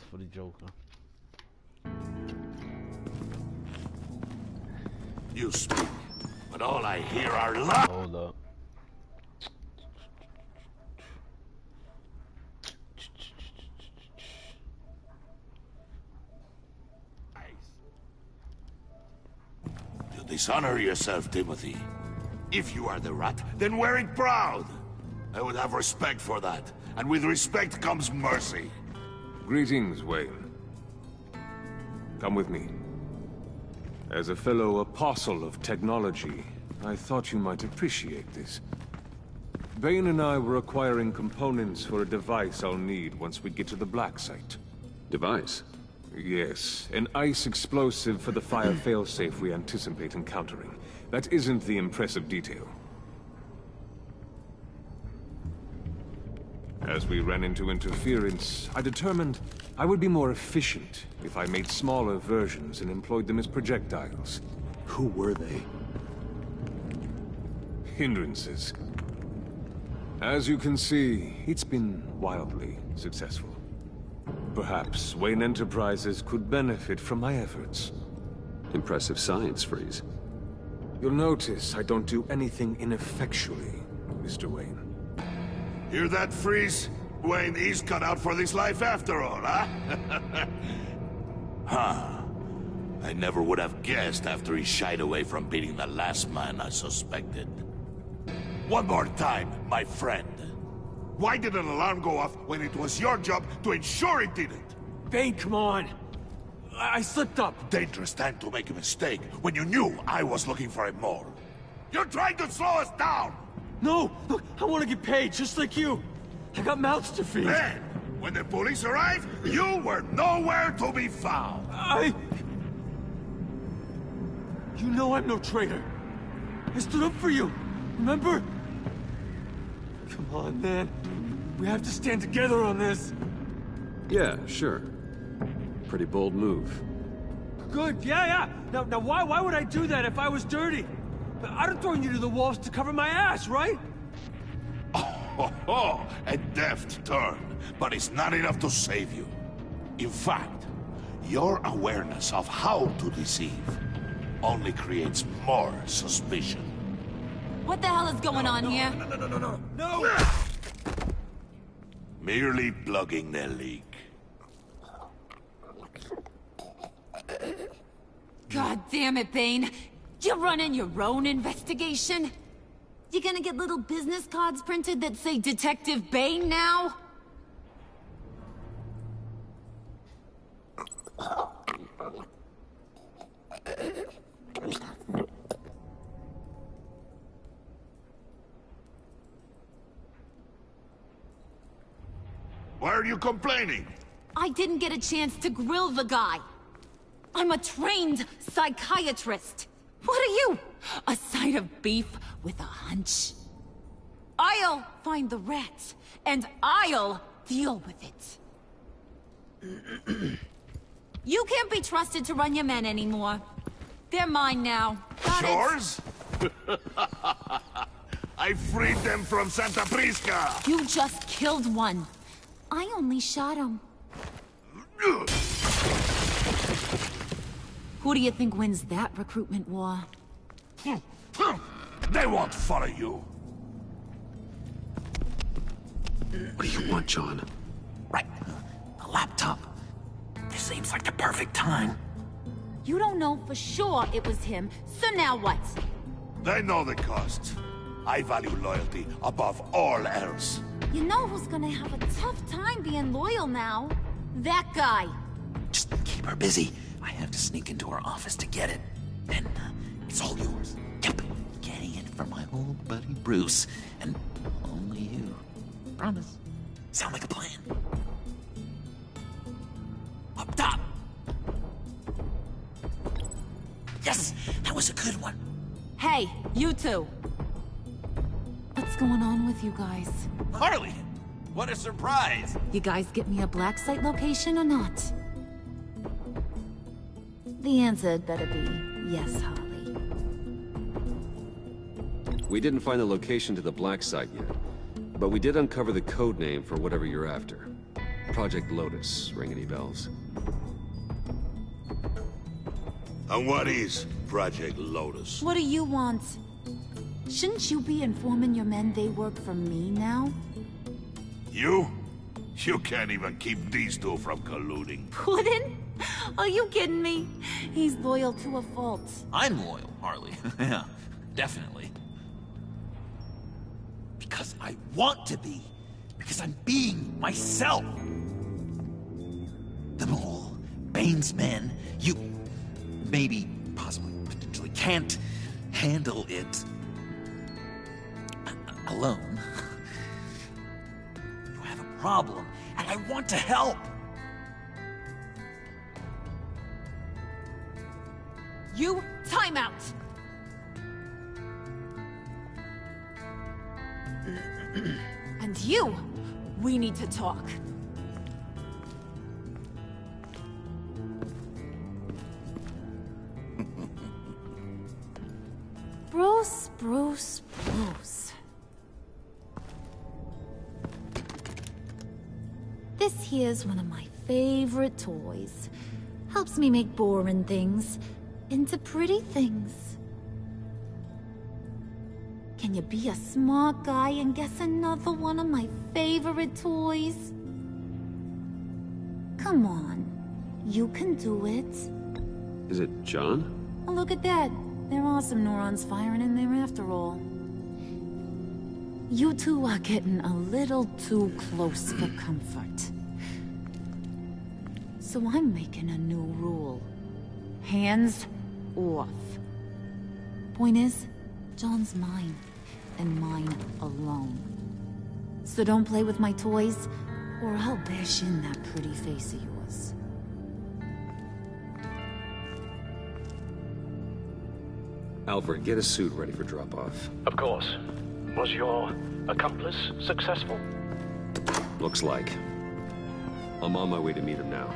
For the Joker. You speak, but all I hear are lies. Hold up. You dishonor yourself, Timothy. If you are the rat, then wear it proud. I would have respect for that, and with respect comes mercy. Greetings, Wayne. Come with me. As a fellow apostle of technology, I thought you might appreciate this. Bane and I were acquiring components for a device I'll need once we get to the Black Site. Device? Yes, an ice explosive for the fire failsafe we anticipate encountering. That isn't the impressive detail. As we ran into interference, I determined I would be more efficient if I made smaller versions and employed them as projectiles. Who were they? Hindrances. As you can see, it's been wildly successful. Perhaps Wayne Enterprises could benefit from my efforts. Impressive science, Freeze. You'll notice I don't do anything ineffectually, Mr. Wayne. Hear that, Freeze? Wayne is cut out for this life after all, huh? Huh. I never would have guessed after he shied away from beating the last man I suspected. One more time, my friend. Why did an alarm go off when it was your job to ensure it didn't? Bane, come on! I slipped up! Dangerous time to make a mistake when you knew I was looking for a mole. You're trying to slow us down! No! Look, I want to get paid, just like you! I got mouths to feed! Then, when the police arrived, you were nowhere to be found! You know I'm no traitor! I stood up for you, remember? Come on, man. We have to stand together on this! Yeah, sure. Pretty bold move. Good, yeah! Now why would I do that if I was dirty? I'd have thrown you to the wolves to cover my ass, right? Oh, a deft turn, but it's not enough to save you. In fact, your awareness of how to deceive only creates more suspicion. What the hell is going on here? No! Merely plugging the leak. God damn it, Bane. You're running your own investigation? You gonna get little business cards printed that say Detective Bane now? Why are you complaining? I didn't get a chance to grill the guy. I'm a trained psychiatrist. What are you? A side of beef with a hunch? I'll find the rats, and I'll deal with it. You can't be trusted to run your men anymore. They're mine now. Got Yours? I freed them from Santa Prisca! You just killed one. I only shot him. Who do you think wins that recruitment war? They won't follow you. What do you want, John? Right. A laptop. This seems like the perfect time. You don't know for sure it was him, so now what? They know the cost. I value loyalty above all else. You know who's gonna have a tough time being loyal now? That guy. Just keep her busy. I have to sneak into her office to get it. Then, it's all yours. Yep. Getting it from my old buddy Bruce. And only you. Promise. Sound like a plan? Up top! Yes! That was a good one. Hey, you two. What's going on with you guys? Harley! What a surprise! You guys get me a black site location or not? The answer had better be yes, Harley. We didn't find the location to the black site yet, but we did uncover the code name for whatever you're after. Project Lotus. Ring any bells? And what is Project Lotus? What do you want? Shouldn't you be informing your men they work for me now? You? You can't even keep these two from colluding. Puddin'? Are you kidding me? He's loyal to a fault. I'm loyal, Harley. Yeah, definitely. Because I want to be. Because I'm being myself. The Mole, Bane's men, you maybe, possibly, potentially can't handle it alone. You have a problem, and I want to help. You, time out! And you, we need to talk. Bruce. This here's one of my favorite toys. Helps me make boring things into pretty things. Can you be a smart guy and guess another one of my favorite toys? Come on, you can do it. Is it John? Oh, look at that. There are some neurons firing in there after all. You two are getting a little too close for comfort. So I'm making a new rule. Hands off. Point is, John's mine, and mine alone. So don't play with my toys, or I'll bash in that pretty face of yours. Alfred, get a suit ready for drop-off. Of course. Was your accomplice successful? Looks like. I'm on my way to meet him now.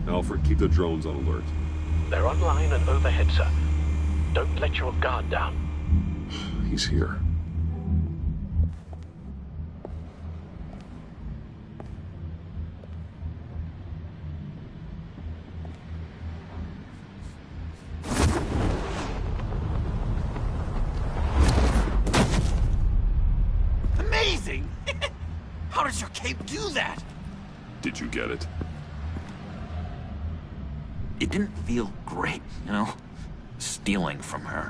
Alfred, keep the drones on alert. They're online and overhead, sir. Don't let your guard down. He's here. Amazing! How does your cape do that? Did you get it? It didn't feel great, you know? Stealing from her.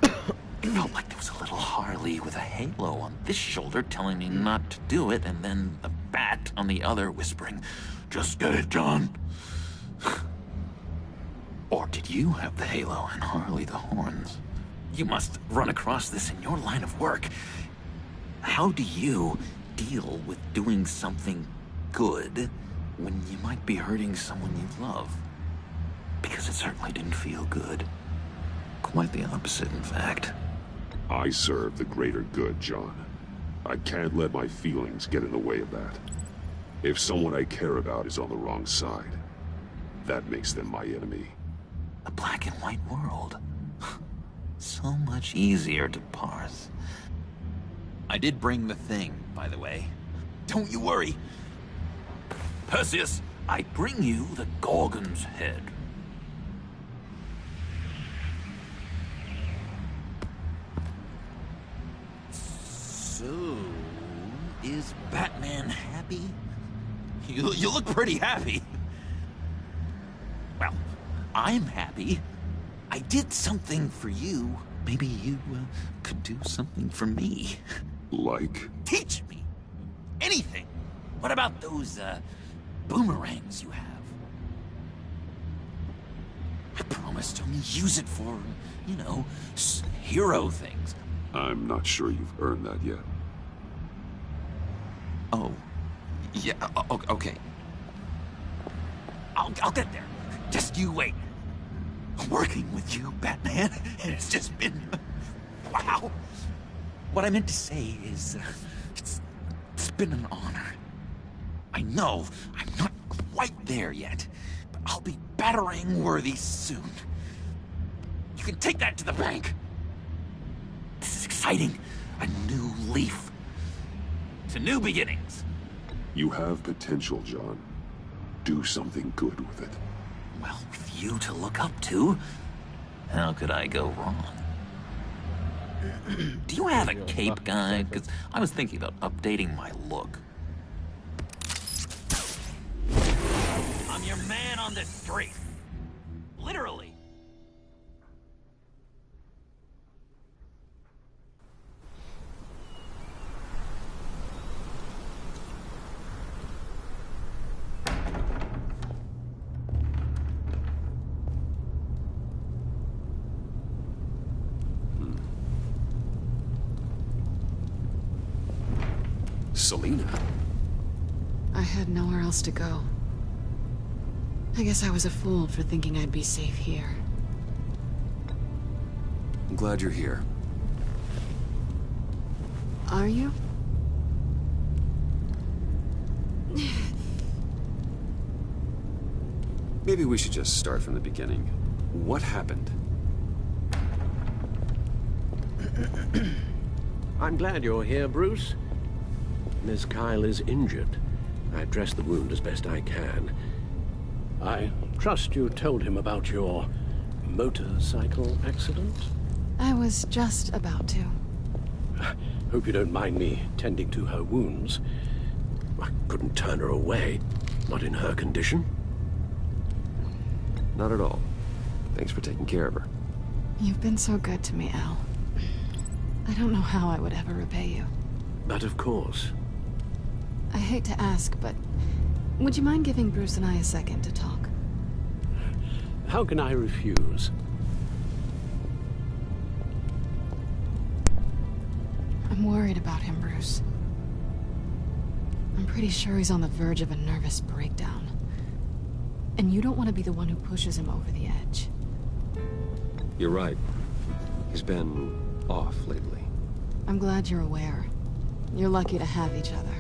It felt like there was a little Harley with a halo on this shoulder telling me not to do it, and then the bat on the other whispering, "Just get it, John." Or did you have the halo and Harley the horns? You must run across this in your line of work. How do you deal with doing something good when you might be hurting someone you love. Because it certainly didn't feel good. Quite the opposite, in fact. I serve the greater good, John. I can't let my feelings get in the way of that. If someone I care about is on the wrong side, that makes them my enemy. A black and white world. So much easier to parse. I did bring the thing, by the way. Don't you worry. Perseus, I bring you the Gorgon's head. So, is Batman happy? You look pretty happy. Well, I'm happy. I did something for you. Maybe you could do something for me. Like? Teach me. Anything. What about those, boomerangs you have? I promise to only use it for, you know, hero things. I'm not sure you've earned that yet. Oh. Yeah, okay. I'll get there. Just you wait. Working with you, Batman, it's just been... wow. What I meant to say is, it's been an honor. I know I'm not quite there yet, but I'll be battering-worthy soon. You can take that to the bank. This is exciting. A new leaf. To new beginnings. You have potential, John. Do something good with it. Well, with you to look up to, how could I go wrong? Do you have a cape, guy? Because I was thinking about updating my look. I'm your man on the street. Literally. Selina? I had nowhere else to go. I guess I was a fool for thinking I'd be safe here. I'm glad you're here. Are you? Maybe we should just start from the beginning. What happened? I'm glad you're here, Bruce. Miss Kyle is injured. I've dressed the wound as best I can. I trust you told him about your motorcycle accident? I was just about to. Hope you don't mind me tending to her wounds. I couldn't turn her away, not in her condition. Not at all. Thanks for taking care of her. You've been so good to me, Al. I don't know how I would ever repay you. But of course. I hate to ask, but would you mind giving Bruce and I a second to talk? How can I refuse? I'm worried about him, Bruce. I'm pretty sure he's on the verge of a nervous breakdown. And you don't want to be the one who pushes him over the edge. You're right. He's been off lately. I'm glad you're aware. You're lucky to have each other.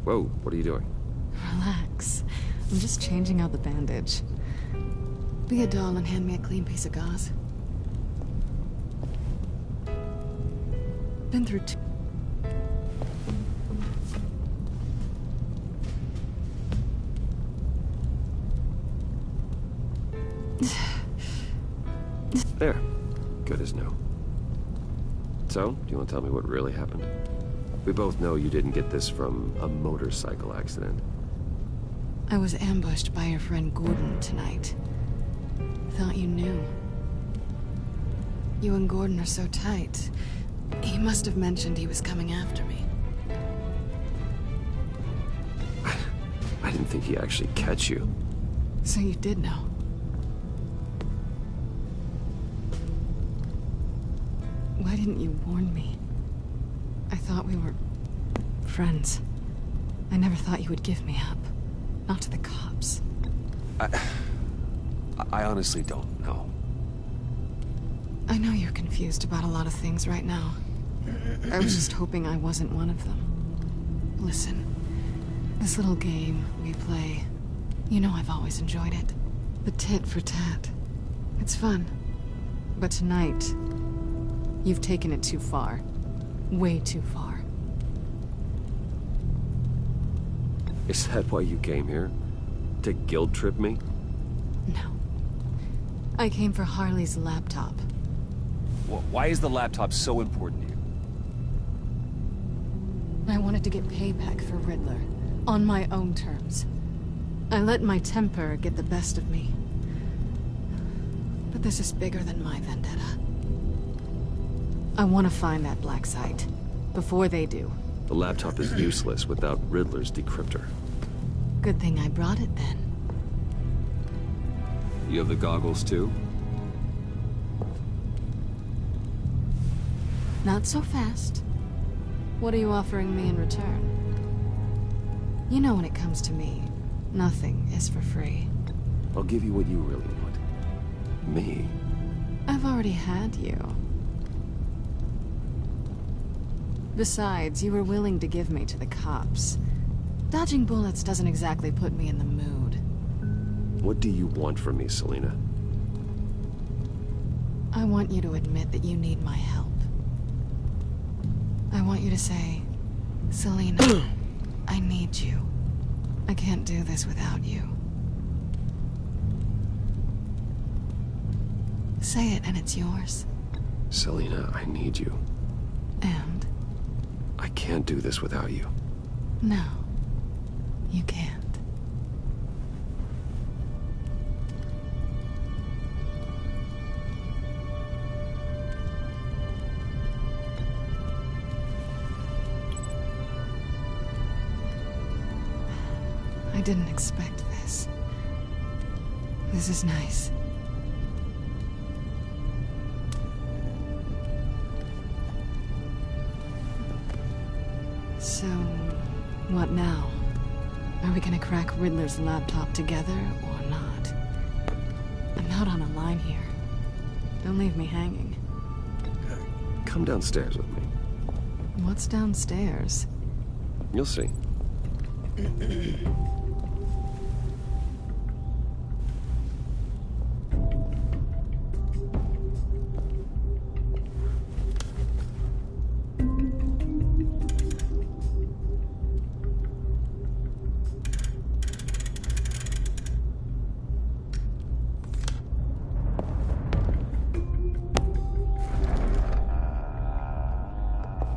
Whoa, what are you doing? Relax. I'm just changing out the bandage. Be a doll and hand me a clean piece of gauze. Been through two... There. Good as new. So, do you want to tell me what really happened? We both know you didn't get this from a motorcycle accident. I was ambushed by your friend Gordon tonight. Thought you knew. You and Gordon are so tight. He must have mentioned he was coming after me. I didn't think he'd actually catch you. So you did know. Why didn't you warn me? I thought we were... friends. I never thought you would give me up. Not to the cops. I honestly don't know. I know you're confused about a lot of things right now. I was just hoping I wasn't one of them. Listen, this little game we play, you know I've always enjoyed it. The tit for tat. It's fun. But tonight, you've taken it too far. Way too far. Is that why you came here? To guilt trip me? No. I came for Harley's laptop. Why is the laptop so important to you? I wanted to get payback for Riddler. On my own terms. I let my temper get the best of me. But this is bigger than my vendetta. I want to find that black site. Before they do. The laptop is useless without Riddler's decryptor. Good thing I brought it then. You have the goggles too? Not so fast. What are you offering me in return? You know when it comes to me, nothing is for free. I'll give you what you really want. Me? I've already had you. Besides, you were willing to give me to the cops. Dodging bullets doesn't exactly put me in the mood. What do you want from me, Selina? I want you to admit that you need my help. I want you to say, Selina, I need you. I can't do this without you. Say it and it's yours. Selina, I need you. And? I can't do this without you. No, you can't. I didn't expect this. This is nice. So, what now? Are we gonna crack Riddler's laptop together, or not? I'm out on a line here. Don't leave me hanging. Come downstairs with me. What's downstairs? You'll see.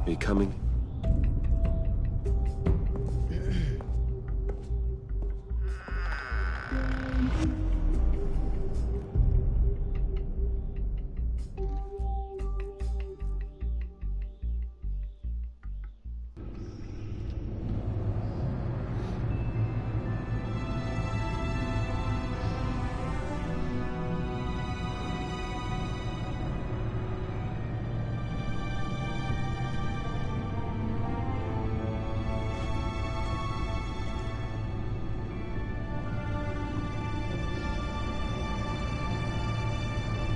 Are you coming?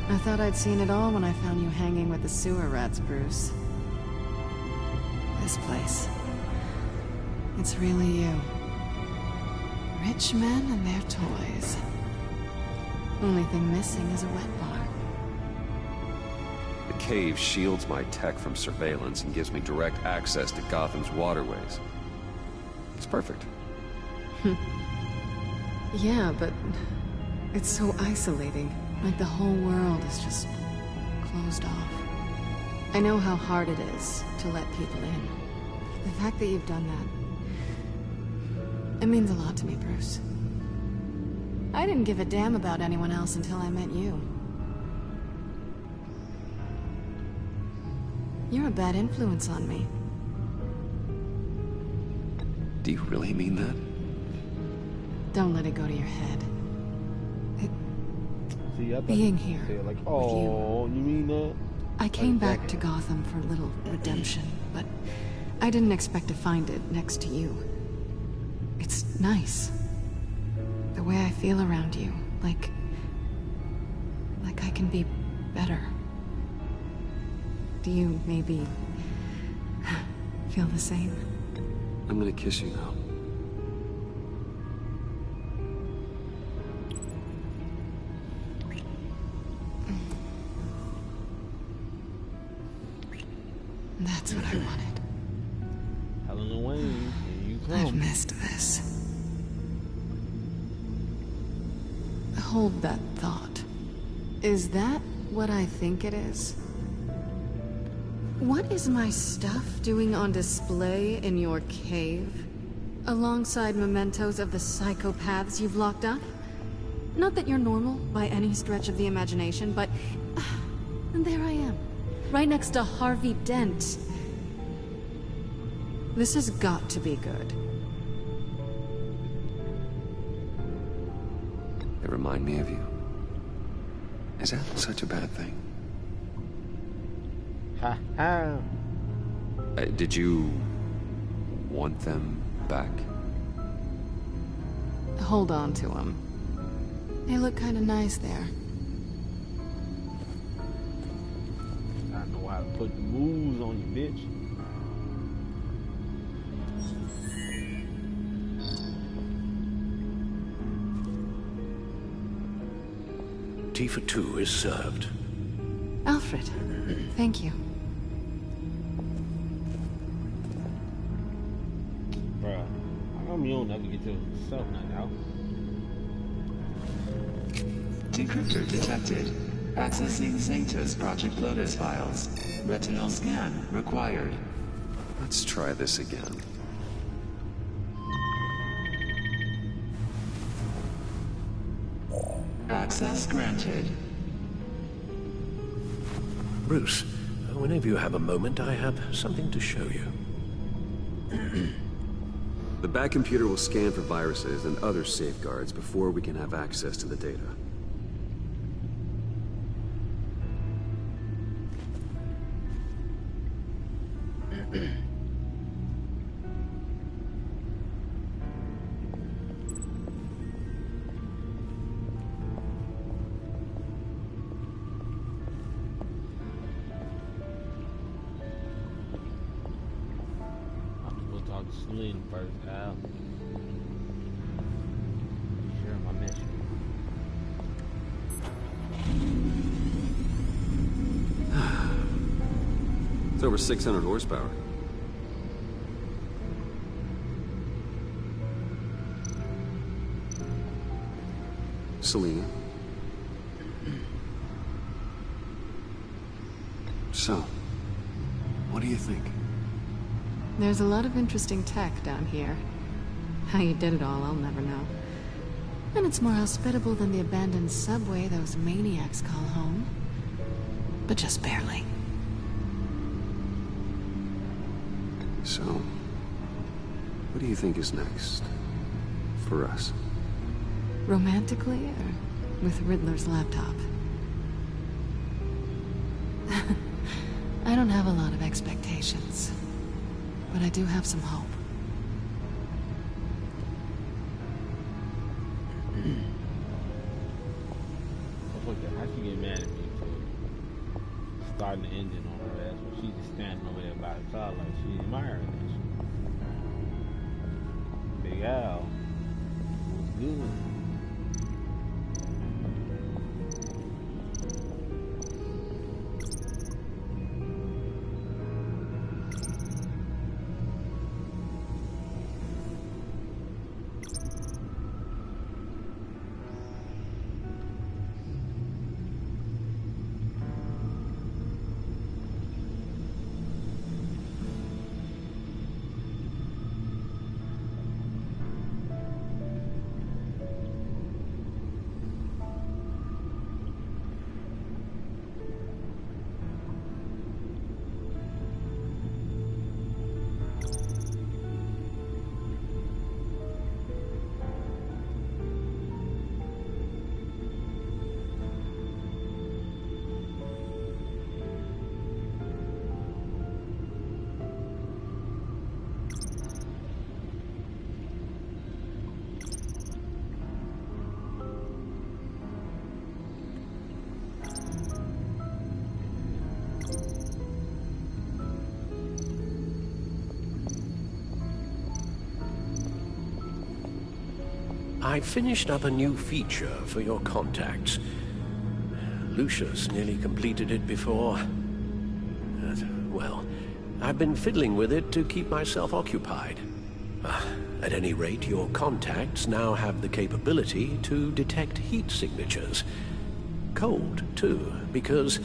I thought I'd seen it all when I found you hanging with the sewer rats, Bruce. This place. It's really you. Rich men and their toys. Only thing missing is a wet bar. The cave shields my tech from surveillance and gives me direct access to Gotham's waterways. It's perfect. Yeah, but it's so isolating. Like the whole world is just closed off. I know how hard it is to let people in. The fact that you've done that, it means a lot to me, Bruce. I didn't give a damn about anyone else until I met you. You're a bad influence on me. Do you really mean that? Don't let it go to your head. See, I thought Being you here said like, oh, you mean that? I came back to Gotham for a little redemption, but I didn't expect to find it next to you. It's nice. The way I feel around you, like I can be better. Do you maybe feel the same? I'm gonna kiss you now. That's what I wanted. Helena Wayne, here you come. I've missed this. Hold that thought. Is that what I think it is? What is my stuff doing on display in your cave? Alongside mementos of the psychopaths you've locked up? Not that you're normal by any stretch of the imagination, but... and there I am. Right next to Harvey Dent. This has got to be good. They remind me of you. Is that such a bad thing? Ha ha. Did you want them back? Hold on to them. They look kind of nice there. I know how to put the moves on you, bitch. Tea for two is served. Alfred, thank you. Bruh, how come you don't never get yourself nothing out? Decryptor detected. Accessing Sanctus Project Lotus files. Retinal scan required. Let's try this again. Access granted. Bruce, whenever you have a moment, I have something to show you. The back computer will scan for viruses and other safeguards before we can have access to the data. Sling first, Al. Share my mission. It's over 600 horsepower. Selena. So, what do you think? There's a lot of interesting tech down here. How you did it all, I'll never know. And it's more hospitable than the abandoned subway those maniacs call home. But just barely. So, what do you think is next? For us? Romantically, or with Riddler's laptop? I don't have a lot of expectations. But I do have some hope. How she get mad at me for starting the engine on her ass when she's just standing over there by the car like she's admiring this. Big Al was good. I finished up a new feature for your contacts. Lucius nearly completed it before. Well, I've been fiddling with it to keep myself occupied. At any rate, your contacts now have the capability to detect heat signatures. Cold, too, because,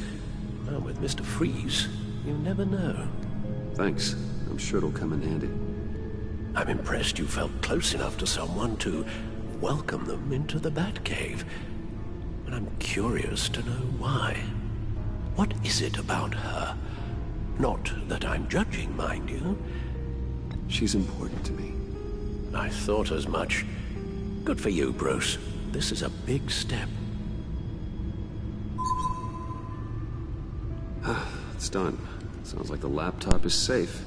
well, with Mr. Freeze, you never know. Thanks. I'm sure it'll come in handy. I'm impressed you felt close enough to someone to welcome them into the Batcave. And I'm curious to know why. What is it about her? Not that I'm judging, mind you. She's important to me. I thought as much. Good for you, Bruce. This is a big step. It's done. Sounds like the laptop is safe.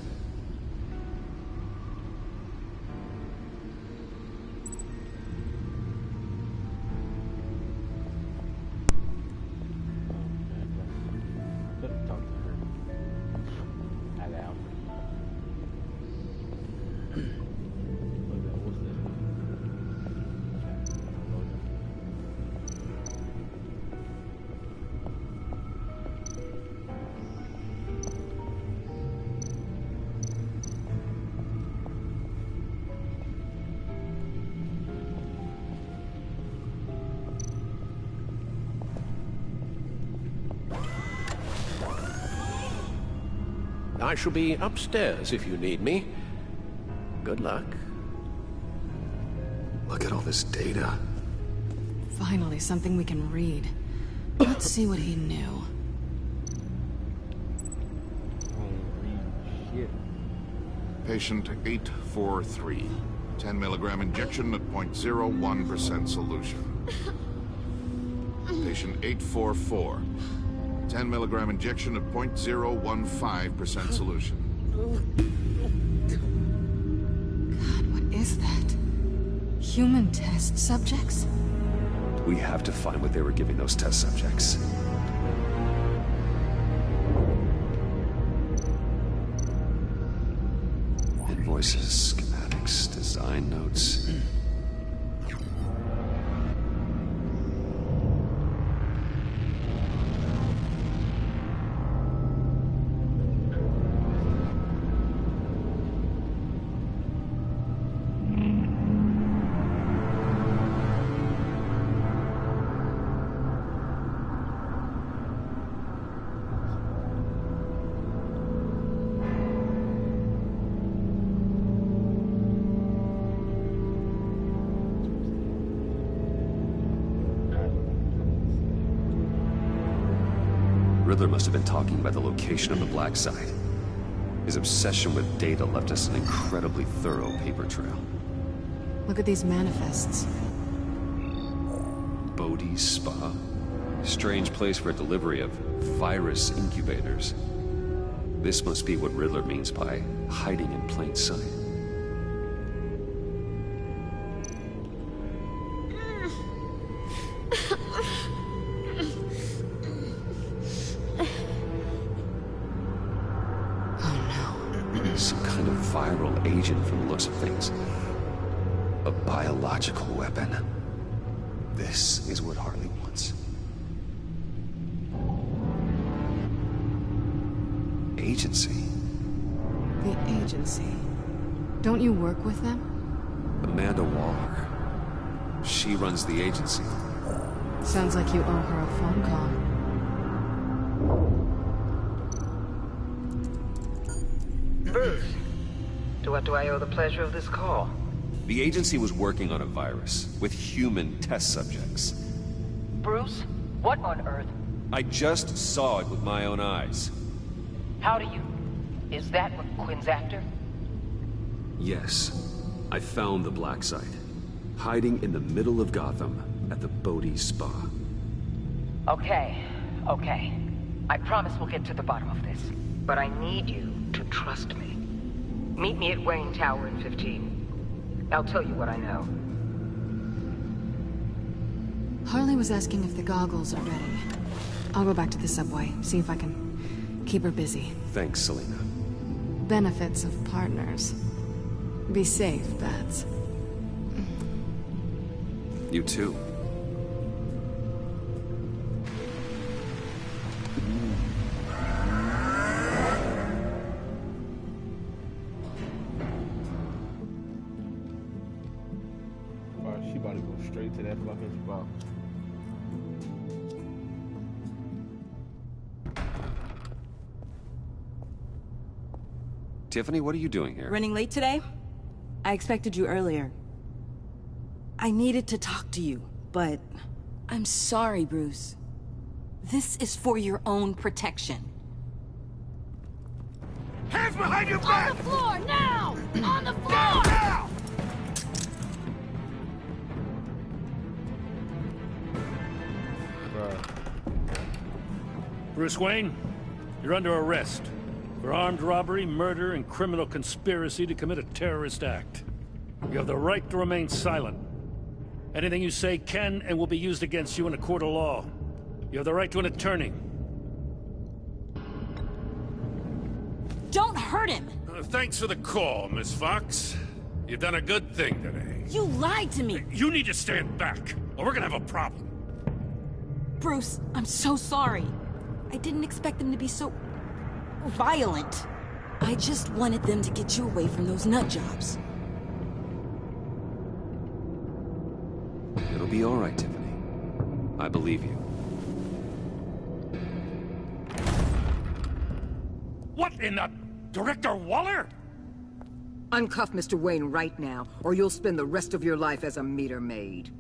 I shall be upstairs if you need me. Good luck. Look at all this data. Finally, something we can read. Let's see what he knew. Patient 843. 10 milligram injection at 0.01% solution. Patient 844. 10 milligram injection at 0.015% solution. God, what is that? Human test subjects? We have to find what they were giving those test subjects. Invoices, schematics, design notes. Riddler must have been talking about the location of the black site. His obsession with data left us an incredibly thorough paper trail. Look at these manifests. Bodhi's Spa? Strange place for a delivery of virus incubators. This must be what Riddler means by hiding in plain sight. Some kind of viral agent from the looks of things. A biological weapon. This is what Harley wants. Agency. The agency. Don't you work with them? Amanda Waller. She runs the agency. Sounds like you owe her a phone call. Bruce, to what do I owe the pleasure of this call? The agency was working on a virus with human test subjects. Bruce, what on earth? I just saw it with my own eyes. How do you... Is that what Quinn's after? Yes. I found the black site. Hiding in the middle of Gotham at the Bodhi Spa. Okay. I promise we'll get to the bottom of this. But I need you to trust me. Meet me at Wayne Tower in 15. I'll tell you what I know. Harley was asking if the goggles are ready. I'll go back to the subway, see if I can keep her busy. Thanks, Selena. Benefits of partners. Be safe, Bats. You too. She about to go straight to that fucking spot. Tiffany, what are you doing here? Running late today? I expected you earlier. I needed to talk to you, but... I'm sorry, Bruce. This is for your own protection. Hands behind your back! On the floor, now! On the floor! Now! Bruce Wayne, you're under arrest for armed robbery, murder, and criminal conspiracy to commit a terrorist act. You have the right to remain silent. Anything you say can and will be used against you in a court of law. You have the right to an attorney. Don't hurt him! Thanks for the call, Miss Fox. You've done a good thing today. You lied to me! You need to stand back, or we're gonna have a problem. Bruce, I'm so sorry. I didn't expect them to be so... violent. I just wanted them to get you away from those nut jobs. It'll be all right, Tiffany. I believe you. What in the... Director Waller? Uncuff Mr. Wayne right now, or you'll spend the rest of your life as a meter maid.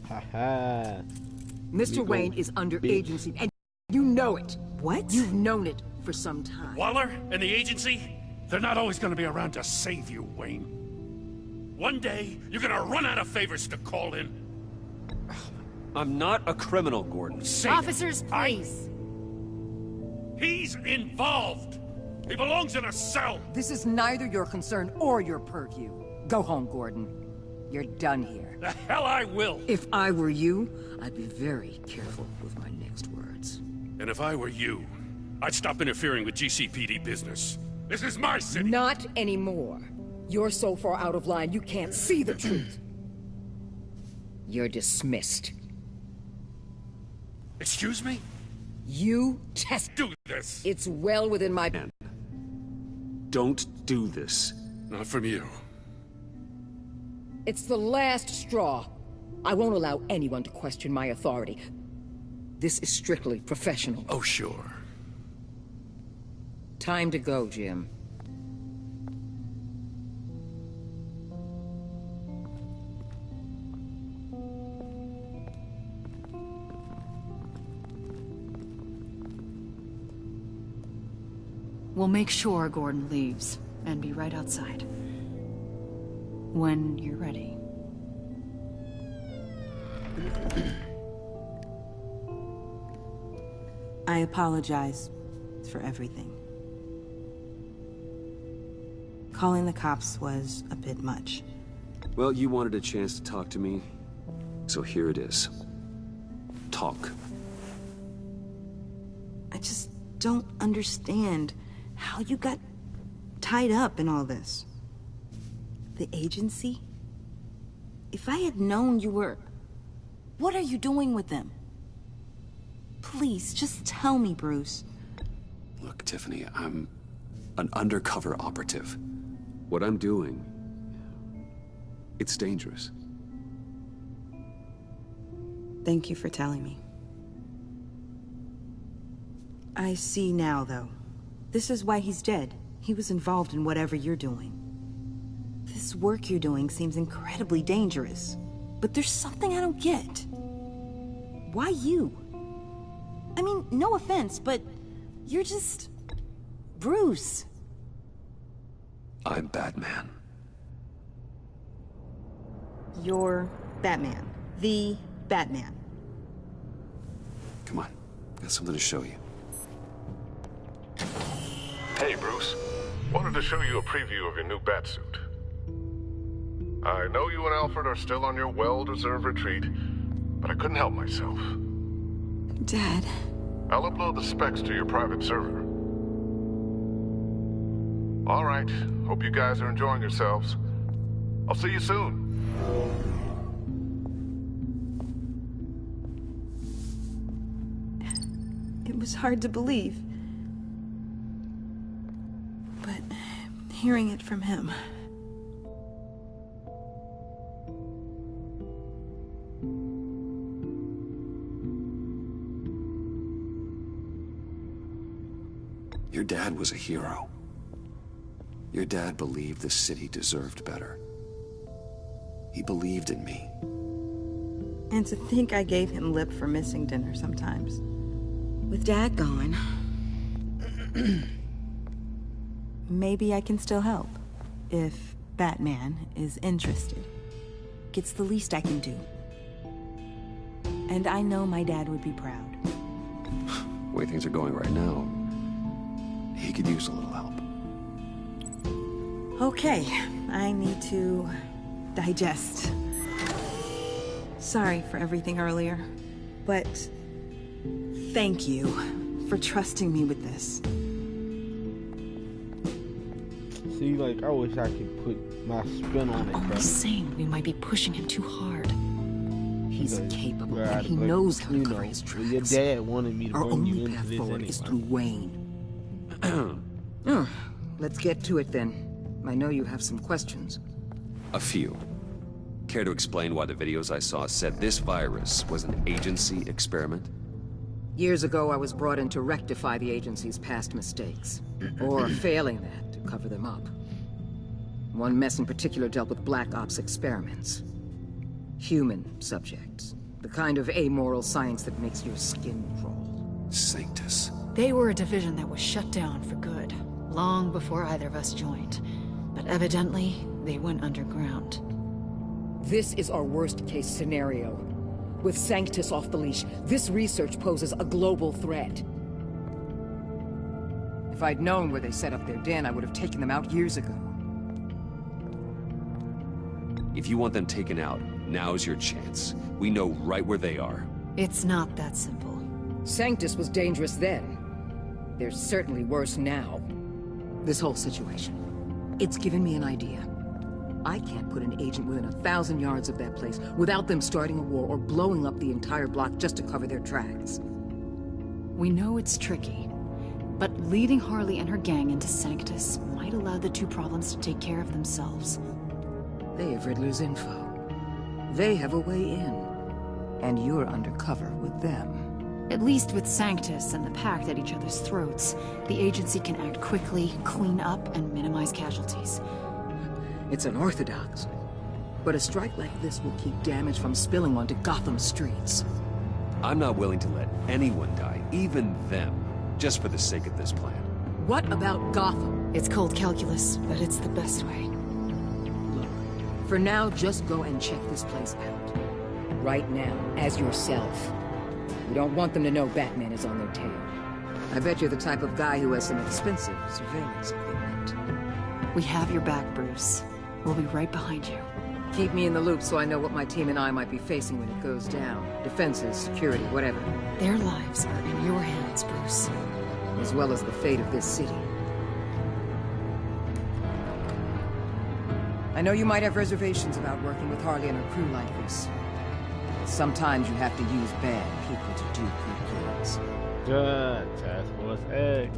Haha. Mr. Wayne is under agency, and you know it. What? You've known it for some time. Waller and the agency? They're not always gonna be around to save you, Wayne. One day, you're gonna run out of favors to call in. I'm not a criminal, Gordon. Officers, please. He's involved. He belongs in a cell. This is neither your concern or your purview. Go home, Gordon. You're done here. The hell I will. If I were you, I'd be very careful with my next words. And if I were you, I'd stop interfering with GCPD business. This is my city. Not anymore. You're so far out of line, you can't see the truth. You're dismissed. Excuse me? You test... Do this. It's well within my... Don't do this. Not from you. It's the last straw. I won't allow anyone to question my authority. This is strictly professional. Oh, sure. Time to go, Jim. We'll make sure Gordon leaves, and be right outside. When you're ready. I apologize for everything. Calling the cops was a bit much. Well, you wanted a chance to talk to me, so here it is. Talk. I just don't understand how you got tied up in all this. The agency? If I had known you were... What are you doing with them? Please, just tell me, Bruce. Look, Tiffany, I'm an undercover operative. What I'm doing, it's dangerous. Thank you for telling me. I see now, though. This is why he's dead. He was involved in whatever you're doing. This work you're doing seems incredibly dangerous. But there's something I don't get. Why you? I mean, no offense, but you're just... Bruce. I'm Batman. You're Batman. The Batman. Come on, got something to show you. Hey, Bruce. Wanted to show you a preview of your new batsuit. I know you and Alfred are still on your well-deserved retreat, but I couldn't help myself. Dad. I'll upload the specs to your private server. All right. Hope you guys are enjoying yourselves. I'll see you soon. It was hard to believe. But hearing it from him... Your dad was a hero. Your dad believed the city deserved better. He believed in me. And to think I gave him lip for missing dinner sometimes. With Dad gone... Maybe I can still help. If Batman is interested. It's the least I can do. And I know my dad would be proud. The way things are going right now, he could use a little help. Okay, I need to digest. Sorry for everything earlier, but thank you for trusting me with this. See, like, I wish I could put my spin on it. He's saying we might be pushing him too hard. He's capable, and he knows how to cover his tracks. Your dad wanted me to bring you into this anyway. Our only path forward is through Wayne. Let's get to it then. I know you have some questions. A few. Care to explain why the videos I saw said this virus was an agency experiment? Years ago, I was brought in to rectify the agency's past mistakes. Or failing that, to cover them up. One mess in particular dealt with Black Ops experiments. Human subjects. The kind of amoral science that makes your skin crawl. Sanctus. They were a division that was shut down for good, long before either of us joined. But evidently, they went underground. This is our worst-case scenario. With Sanctus off the leash, this research poses a global threat. If I'd known where they set up their den, I would have taken them out years ago. If you want them taken out, now's your chance. We know right where they are. It's not that simple. Sanctus was dangerous then. They're certainly worse now. This whole situation, it's given me an idea. I can't put an agent within 1,000 yards of that place without them starting a war or blowing up the entire block just to cover their tracks. We know it's tricky, but leading Harley and her gang into Sanctus might allow the two problems to take care of themselves. They have Riddler's info. They have a way in. And you're undercover with them. At least with Sanctus and the Pact at each other's throats, the agency can act quickly, clean up, and minimize casualties. It's unorthodox. But a strike like this will keep damage from spilling onto Gotham streets. I'm not willing to let anyone die, even them, just for the sake of this plan. What about Gotham? It's cold calculus, but it's the best way. Look, for now, just go and check this place out. Right now, as yourself. We don't want them to know Batman is on their tail. I bet you're the type of guy who has some expensive surveillance equipment. We have your back, Bruce. We'll be right behind you. Keep me in the loop so I know what my team and I might be facing when it goes down. Defenses, security, whatever. Their lives are in your hands, Bruce. As well as the fate of this city. I know you might have reservations about working with Harley and her crew like this. Sometimes you have to use bad people to do good things. Good. Task Force X.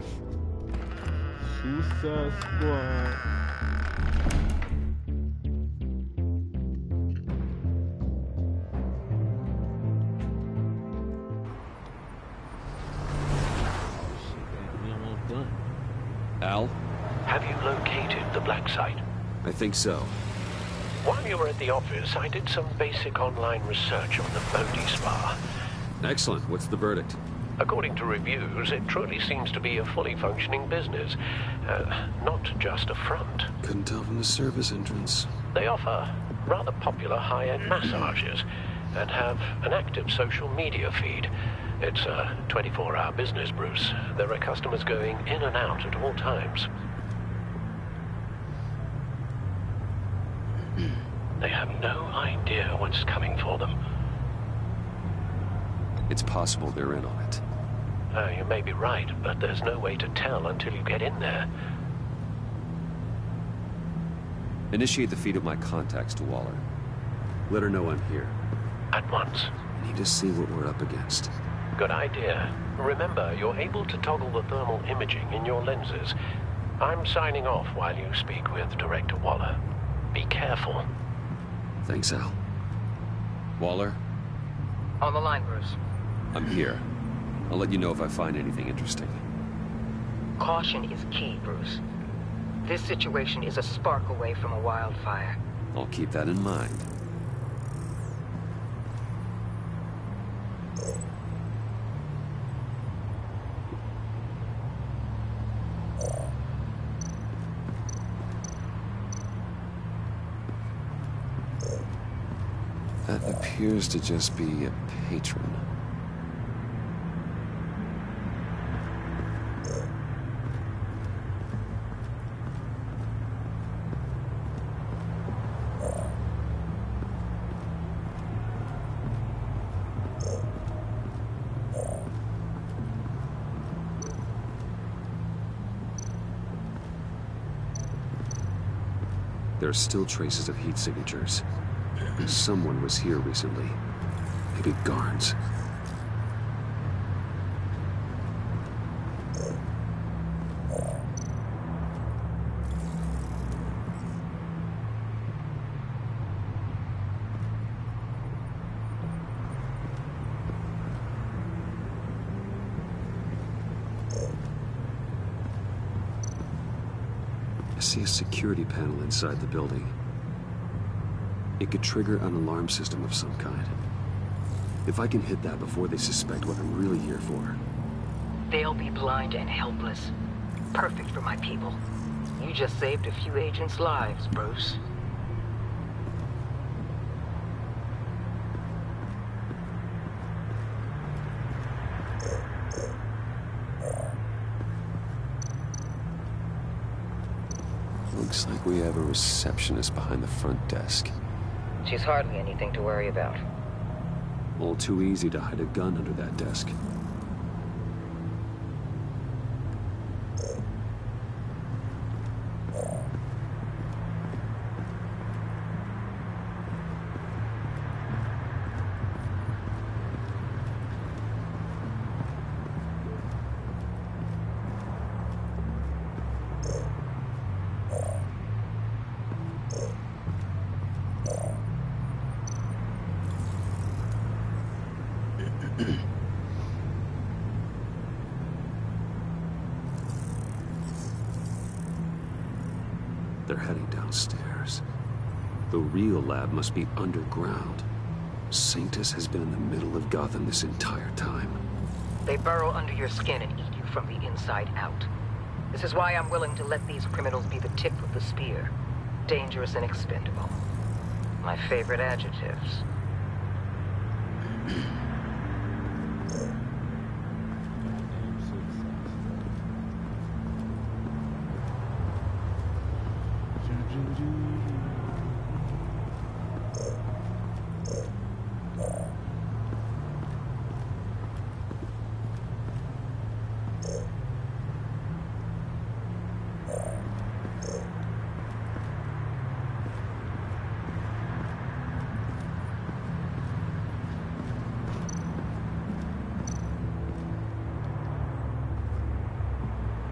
Suicide Squad. We almost done. Al? Have you located the black site? I think so. While you were at the office, I did some basic online research on the Bodhi Spa. Excellent. What's the verdict? According to reviews, it truly seems to be a fully functioning business. Not just a front. Couldn't tell from the service entrance. They offer rather popular high-end massages and have an active social media feed. It's a 24-hour business, Bruce. There are customers going in and out at all times. They have no idea what's coming for them. It's possible they're in on it. You may be right, but there's no way to tell until you get in there. Initiate the feed of my contacts to Waller. Let her know I'm here. At once. I need to see what we're up against. Good idea. Remember, you're able to toggle the thermal imaging in your lenses. I'm signing off while you speak with Director Waller. Be careful. Thanks, Al. Waller? On the line, Bruce. I'm here. I'll let you know if I find anything interesting. Caution is key, Bruce. This situation is a spark away from a wildfire. I'll keep that in mind. That appears to just be a patron. There are still traces of heat signatures. Someone was here recently. Maybe Garns. I see a security panel inside the building. It could trigger an alarm system of some kind. If I can hit that before they suspect what I'm really here for. They'll be blind and helpless. Perfect for my people. You just saved a few agents' lives, Bruce. Looks like we have a receptionist behind the front desk. She's hardly anything to worry about. All too easy to hide a gun under that desk. They're heading downstairs. The real lab must be underground. Sanctus has been in the middle of Gotham this entire time. They burrow under your skin and eat you from the inside out. This is why I'm willing to let these criminals be the tip of the spear. Dangerous and expendable. My favorite adjectives.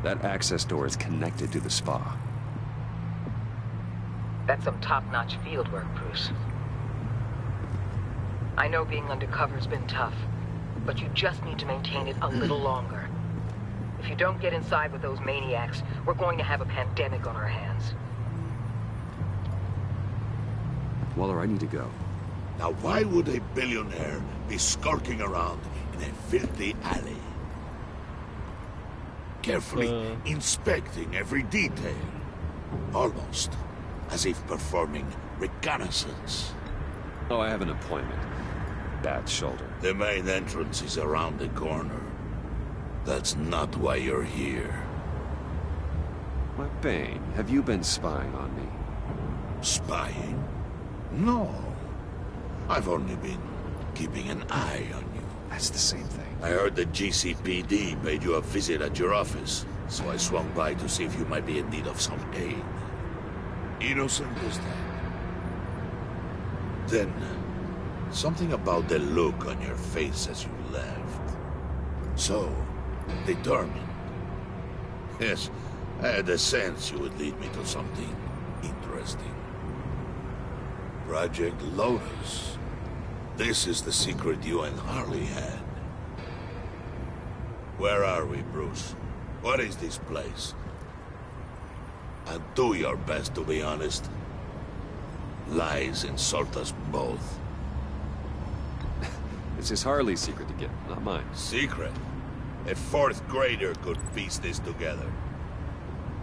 That access door is connected to the spa. That's some top-notch field work, Bruce. I know being undercover's been tough, but you just need to maintain it a little longer. If you don't get inside with those maniacs, we're going to have a pandemic on our hands. Waller, I need to go. Now why would a billionaire be skulking around in a filthy alley? Carefully inspecting every detail. Almost as if performing reconnaissance. Oh, I have an appointment. Bad shoulder. The main entrance is around the corner. That's not why you're here. My Bane, have you been spying on me? Spying? No. I've only been keeping an eye on you. That's the same thing. I heard the GCPD paid you a visit at your office, so I swung by to see if you might be in need of some aid. Innocent as that. Then, something about the look on your face as you left. So, determined. Yes, I had a sense you would lead me to something interesting. Project Lotus. This is the secret you and Harley had. Where are we, Bruce? What is this place? And do your best to be honest. Lies insult us both. It's just Harley's secret to get, not mine. Secret? A fourth grader could piece this together.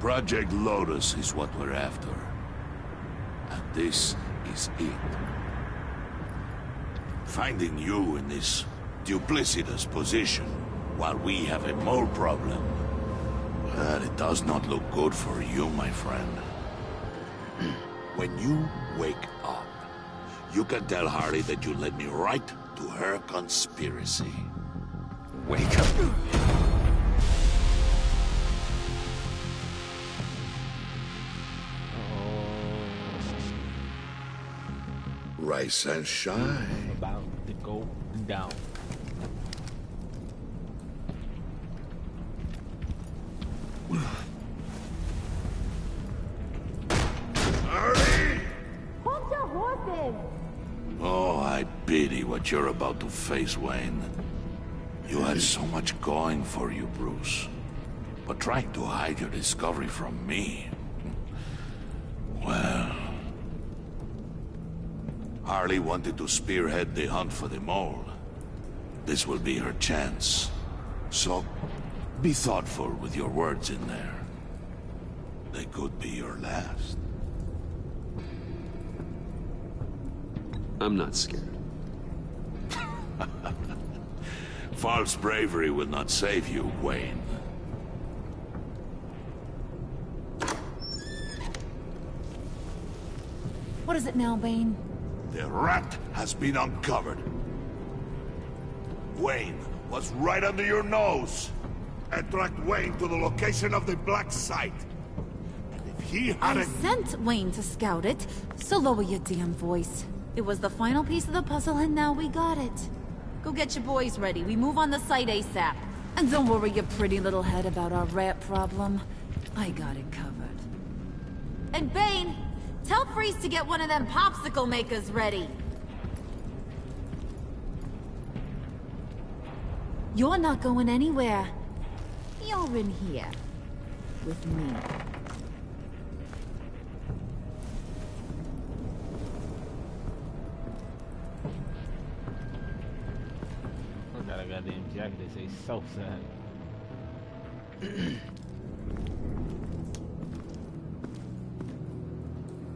Project Lotus is what we're after. And this is it. Finding you in this duplicitous position while we have a mole problem. But it does not look good for you, my friend. When you wake up, you can tell Harley that you led me right to her conspiracy. Wake up. Rise and shine. About to go down. Harley! Hold your horses! Oh, I pity what you're about to face, Wayne. You had so much going for you, Bruce. But trying to hide your discovery from me... Well... Harley wanted to spearhead the hunt for the mole. This will be her chance. So, be thoughtful with your words in there. They could be your last. I'm not scared. False bravery will not save you, Wayne. What is it now, Bane? The rat has been uncovered. Wayne was right under your nose. And tracked Wayne to the location of the black site. And if he I hadn't... sent Wayne to scout it, so lower your damn voice. It was the final piece of the puzzle, and now we got it. Go get your boys ready. We move on the site ASAP. And don't worry your pretty little head about our rat problem. I got it covered. And Bane, tell Freeze to get one of them popsicle makers ready. You're not going anywhere. You're in here. With me. I got a goddamn jacket that says Southside.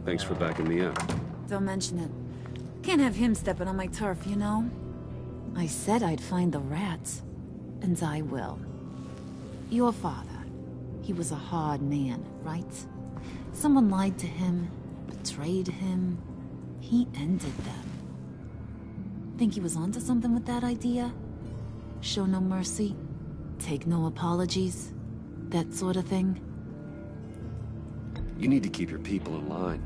Thanks for backing me up. Don't mention it. Can't have him stepping on my turf, you know? I said I'd find the rats. And I will. Your father. He was a hard man, right? Someone lied to him, betrayed him. He ended them. Think he was onto something with that idea? Show no mercy? Take no apologies? That sort of thing? You need to keep your people in line.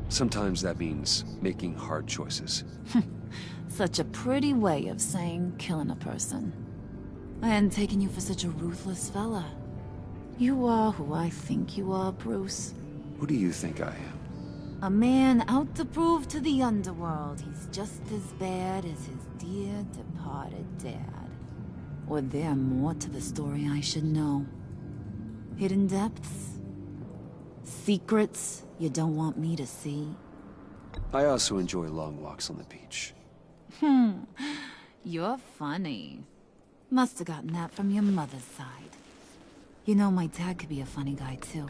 Sometimes that means making hard choices. Such a pretty way of saying killing a person. I hadn't taken you for such a ruthless fella. You are who I think you are, Bruce. Who do you think I am? A man out to prove to the underworld he's just as bad as his dear departed dad. Or there more to the story I should know. Hidden depths? Secrets you don't want me to see? I also enjoy long walks on the beach. You're funny. Must have gotten that from your mother's side. You know, my dad could be a funny guy, too.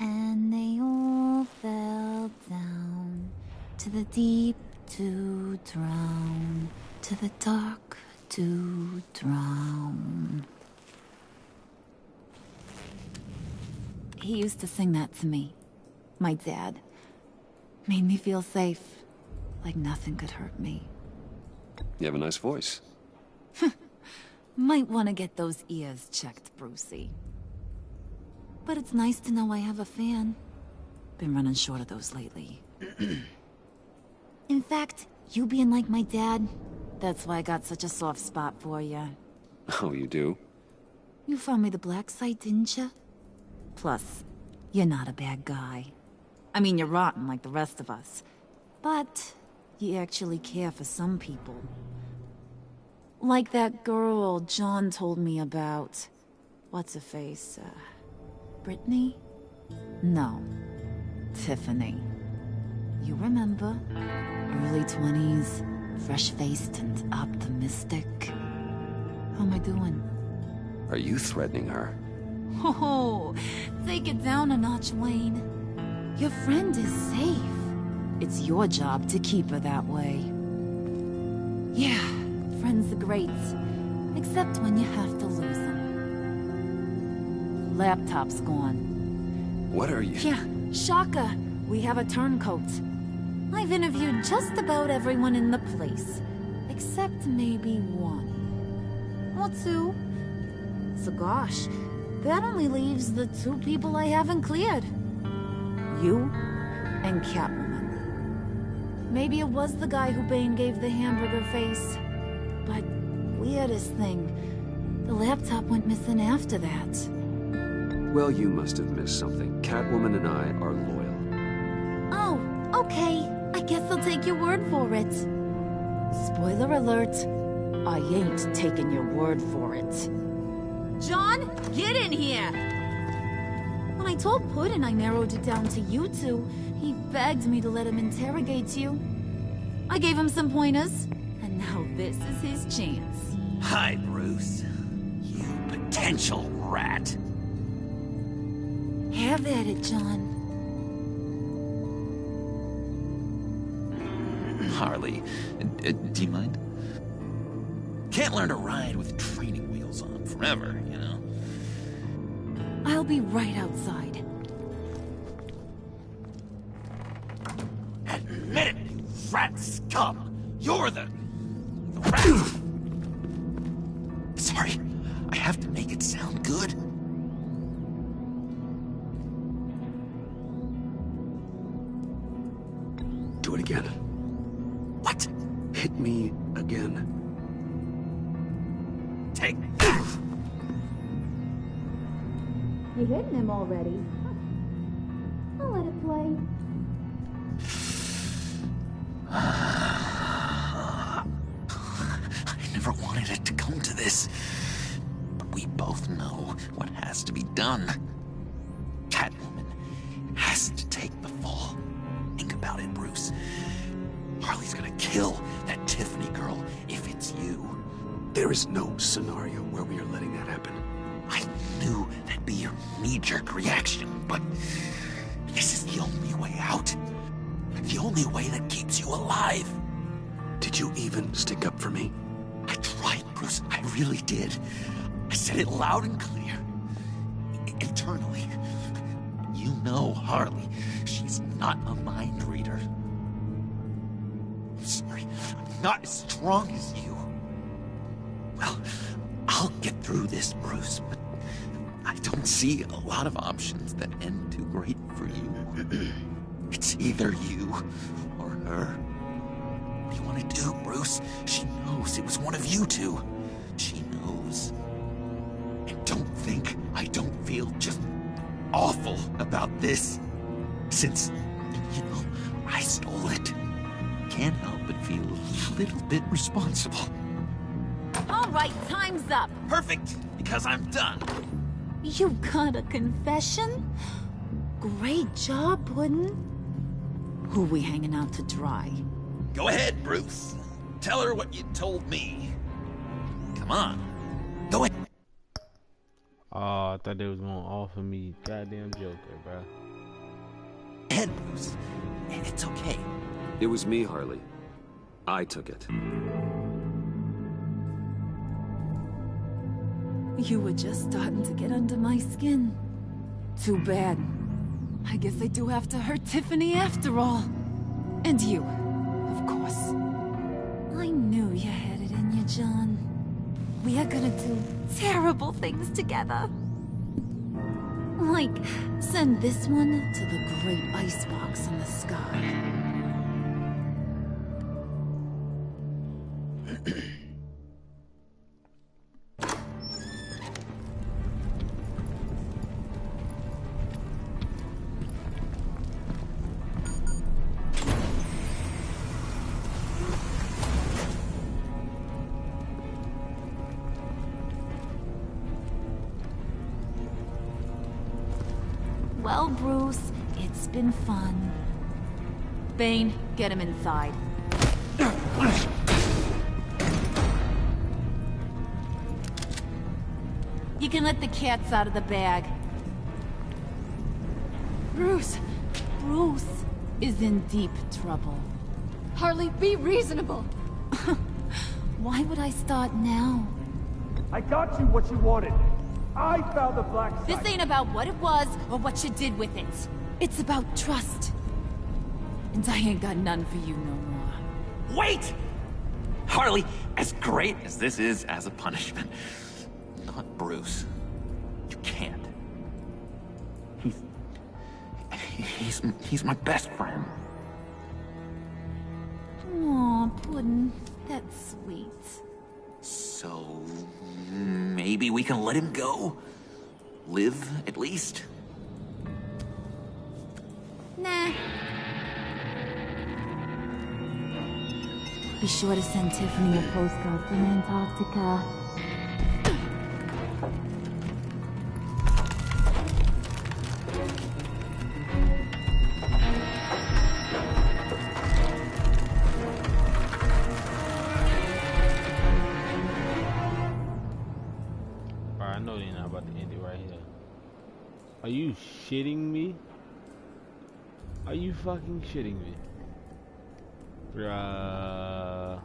And they all fell down to the deep to drown, to the dark to drown. He used to sing that to me. My dad. Made me feel safe. Like nothing could hurt me. You have a nice voice. Might want to get those ears checked, Brucey. But it's nice to know I have a fan. Been running short of those lately. In fact, you being like my dad, that's why I got such a soft spot for you. Oh, you do? You found me the black site, didn't you? Plus, you're not a bad guy. I mean, you're rotten like the rest of us. But you actually care for some people. Like that girl John told me about. What's her face? Brittany? No. Tiffany. You remember? Early 20s, fresh-faced and optimistic. How am I doing? Are you threatening her? Oh, take it down a notch, Wayne. Your friend is safe. It's your job to keep her that way. Yeah, friends are great. Except when you have to lose them. Laptop's gone. What are you... Yeah, shocker. We have a turncoat. I've interviewed just about everyone in the place. Except maybe one. Or two. So gosh, that only leaves the two people I haven't cleared. You and Catwoman. Maybe it was the guy who Bane gave the hamburger face. But weirdest thing, the laptop went missing after that. Well, you must have missed something. Catwoman and I are loyal. Oh, okay. I guess I'll take your word for it. Spoiler alert, I ain't taking your word for it. John, get in here! When I told Puddin' I narrowed it down to you two, he begged me to let him interrogate you. I gave him some pointers, and now this is his chance. Hi, Bruce. You potential rat. Have at it, John. Harley, do you mind? Can't learn to ride with training wheels on forever, you know? I'll be right outside. Admit it, you rat scum! You're the rat! Sorry, I have to make it sound good. Do it again. What? Hit me again. Take that! You hitting him already? I'll let it play. I never wanted it to come to this. But we both know what has to be done. Catwoman has to take the fall. Think about it, Bruce. Harley's gonna kill that Tiffany girl if it's you. There is no scenario where we are letting that happen. I knew that'd be your knee-jerk reaction, but this is the only way out. The only way that keeps you alive. Did you even stick up for me? I tried, Bruce. I really did. I said it loud and clear. Internally. You know Harley. She's not a mind reader. I'm sorry. I'm not as strong as you. Well, I'll get through this, Bruce, but I don't see a lot of options that end too great for you. It's either you or her. What do you want to do, Bruce? She knows it was one of you two. She knows. And don't think I don't feel just awful about this. Since, you know, I stole it. Can't help but feel a little bit responsible. All right, time's up. Perfect, because I'm done. You got a confession? Great job, Puddin'. Who we hanging out to dry? Go ahead, Bruce. Tell her what you told me. Come on. Go ahead. Oh, I thought they was gonna offer me goddamn Joker, bro. Head, Bruce. It's okay. It was me, Harley. I took it. You were just starting to get under my skin. Too bad. I guess I do have to hurt Tiffany after all. And you, of course. I knew you had it in you, John. We are gonna do terrible things together. Like, send this one to the great icebox in the sky. Well, Bruce, it's been fun. Bane, get him inside. You can let the cats out of the bag. Bruce! Bruce is in deep trouble. Harley, be reasonable! Why would I start now? I got you what you wanted. I found the black site. This ain't about what it was or what you did with it. It's about trust. And I ain't got none for you no more. Wait! Harley, as great as this is as a punishment, not Bruce. You can't. He's my best friend. Aw, Puddin', that's sweet. So, maybe we can let him go? Live, at least? Nah. Be sure to send Tiffany a postcard from Antarctica. I know they're not about to end it right here. Are you shitting me? Are you fucking shitting me? Bruh.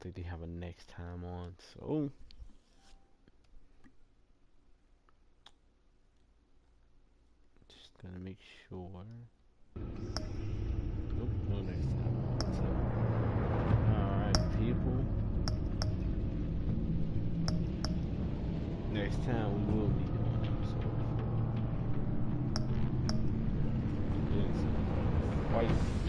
Think they have a next time on, so just gonna make sure. Nope, no next time. Alright, people. next time we will be doing episodes. Yes. Fight.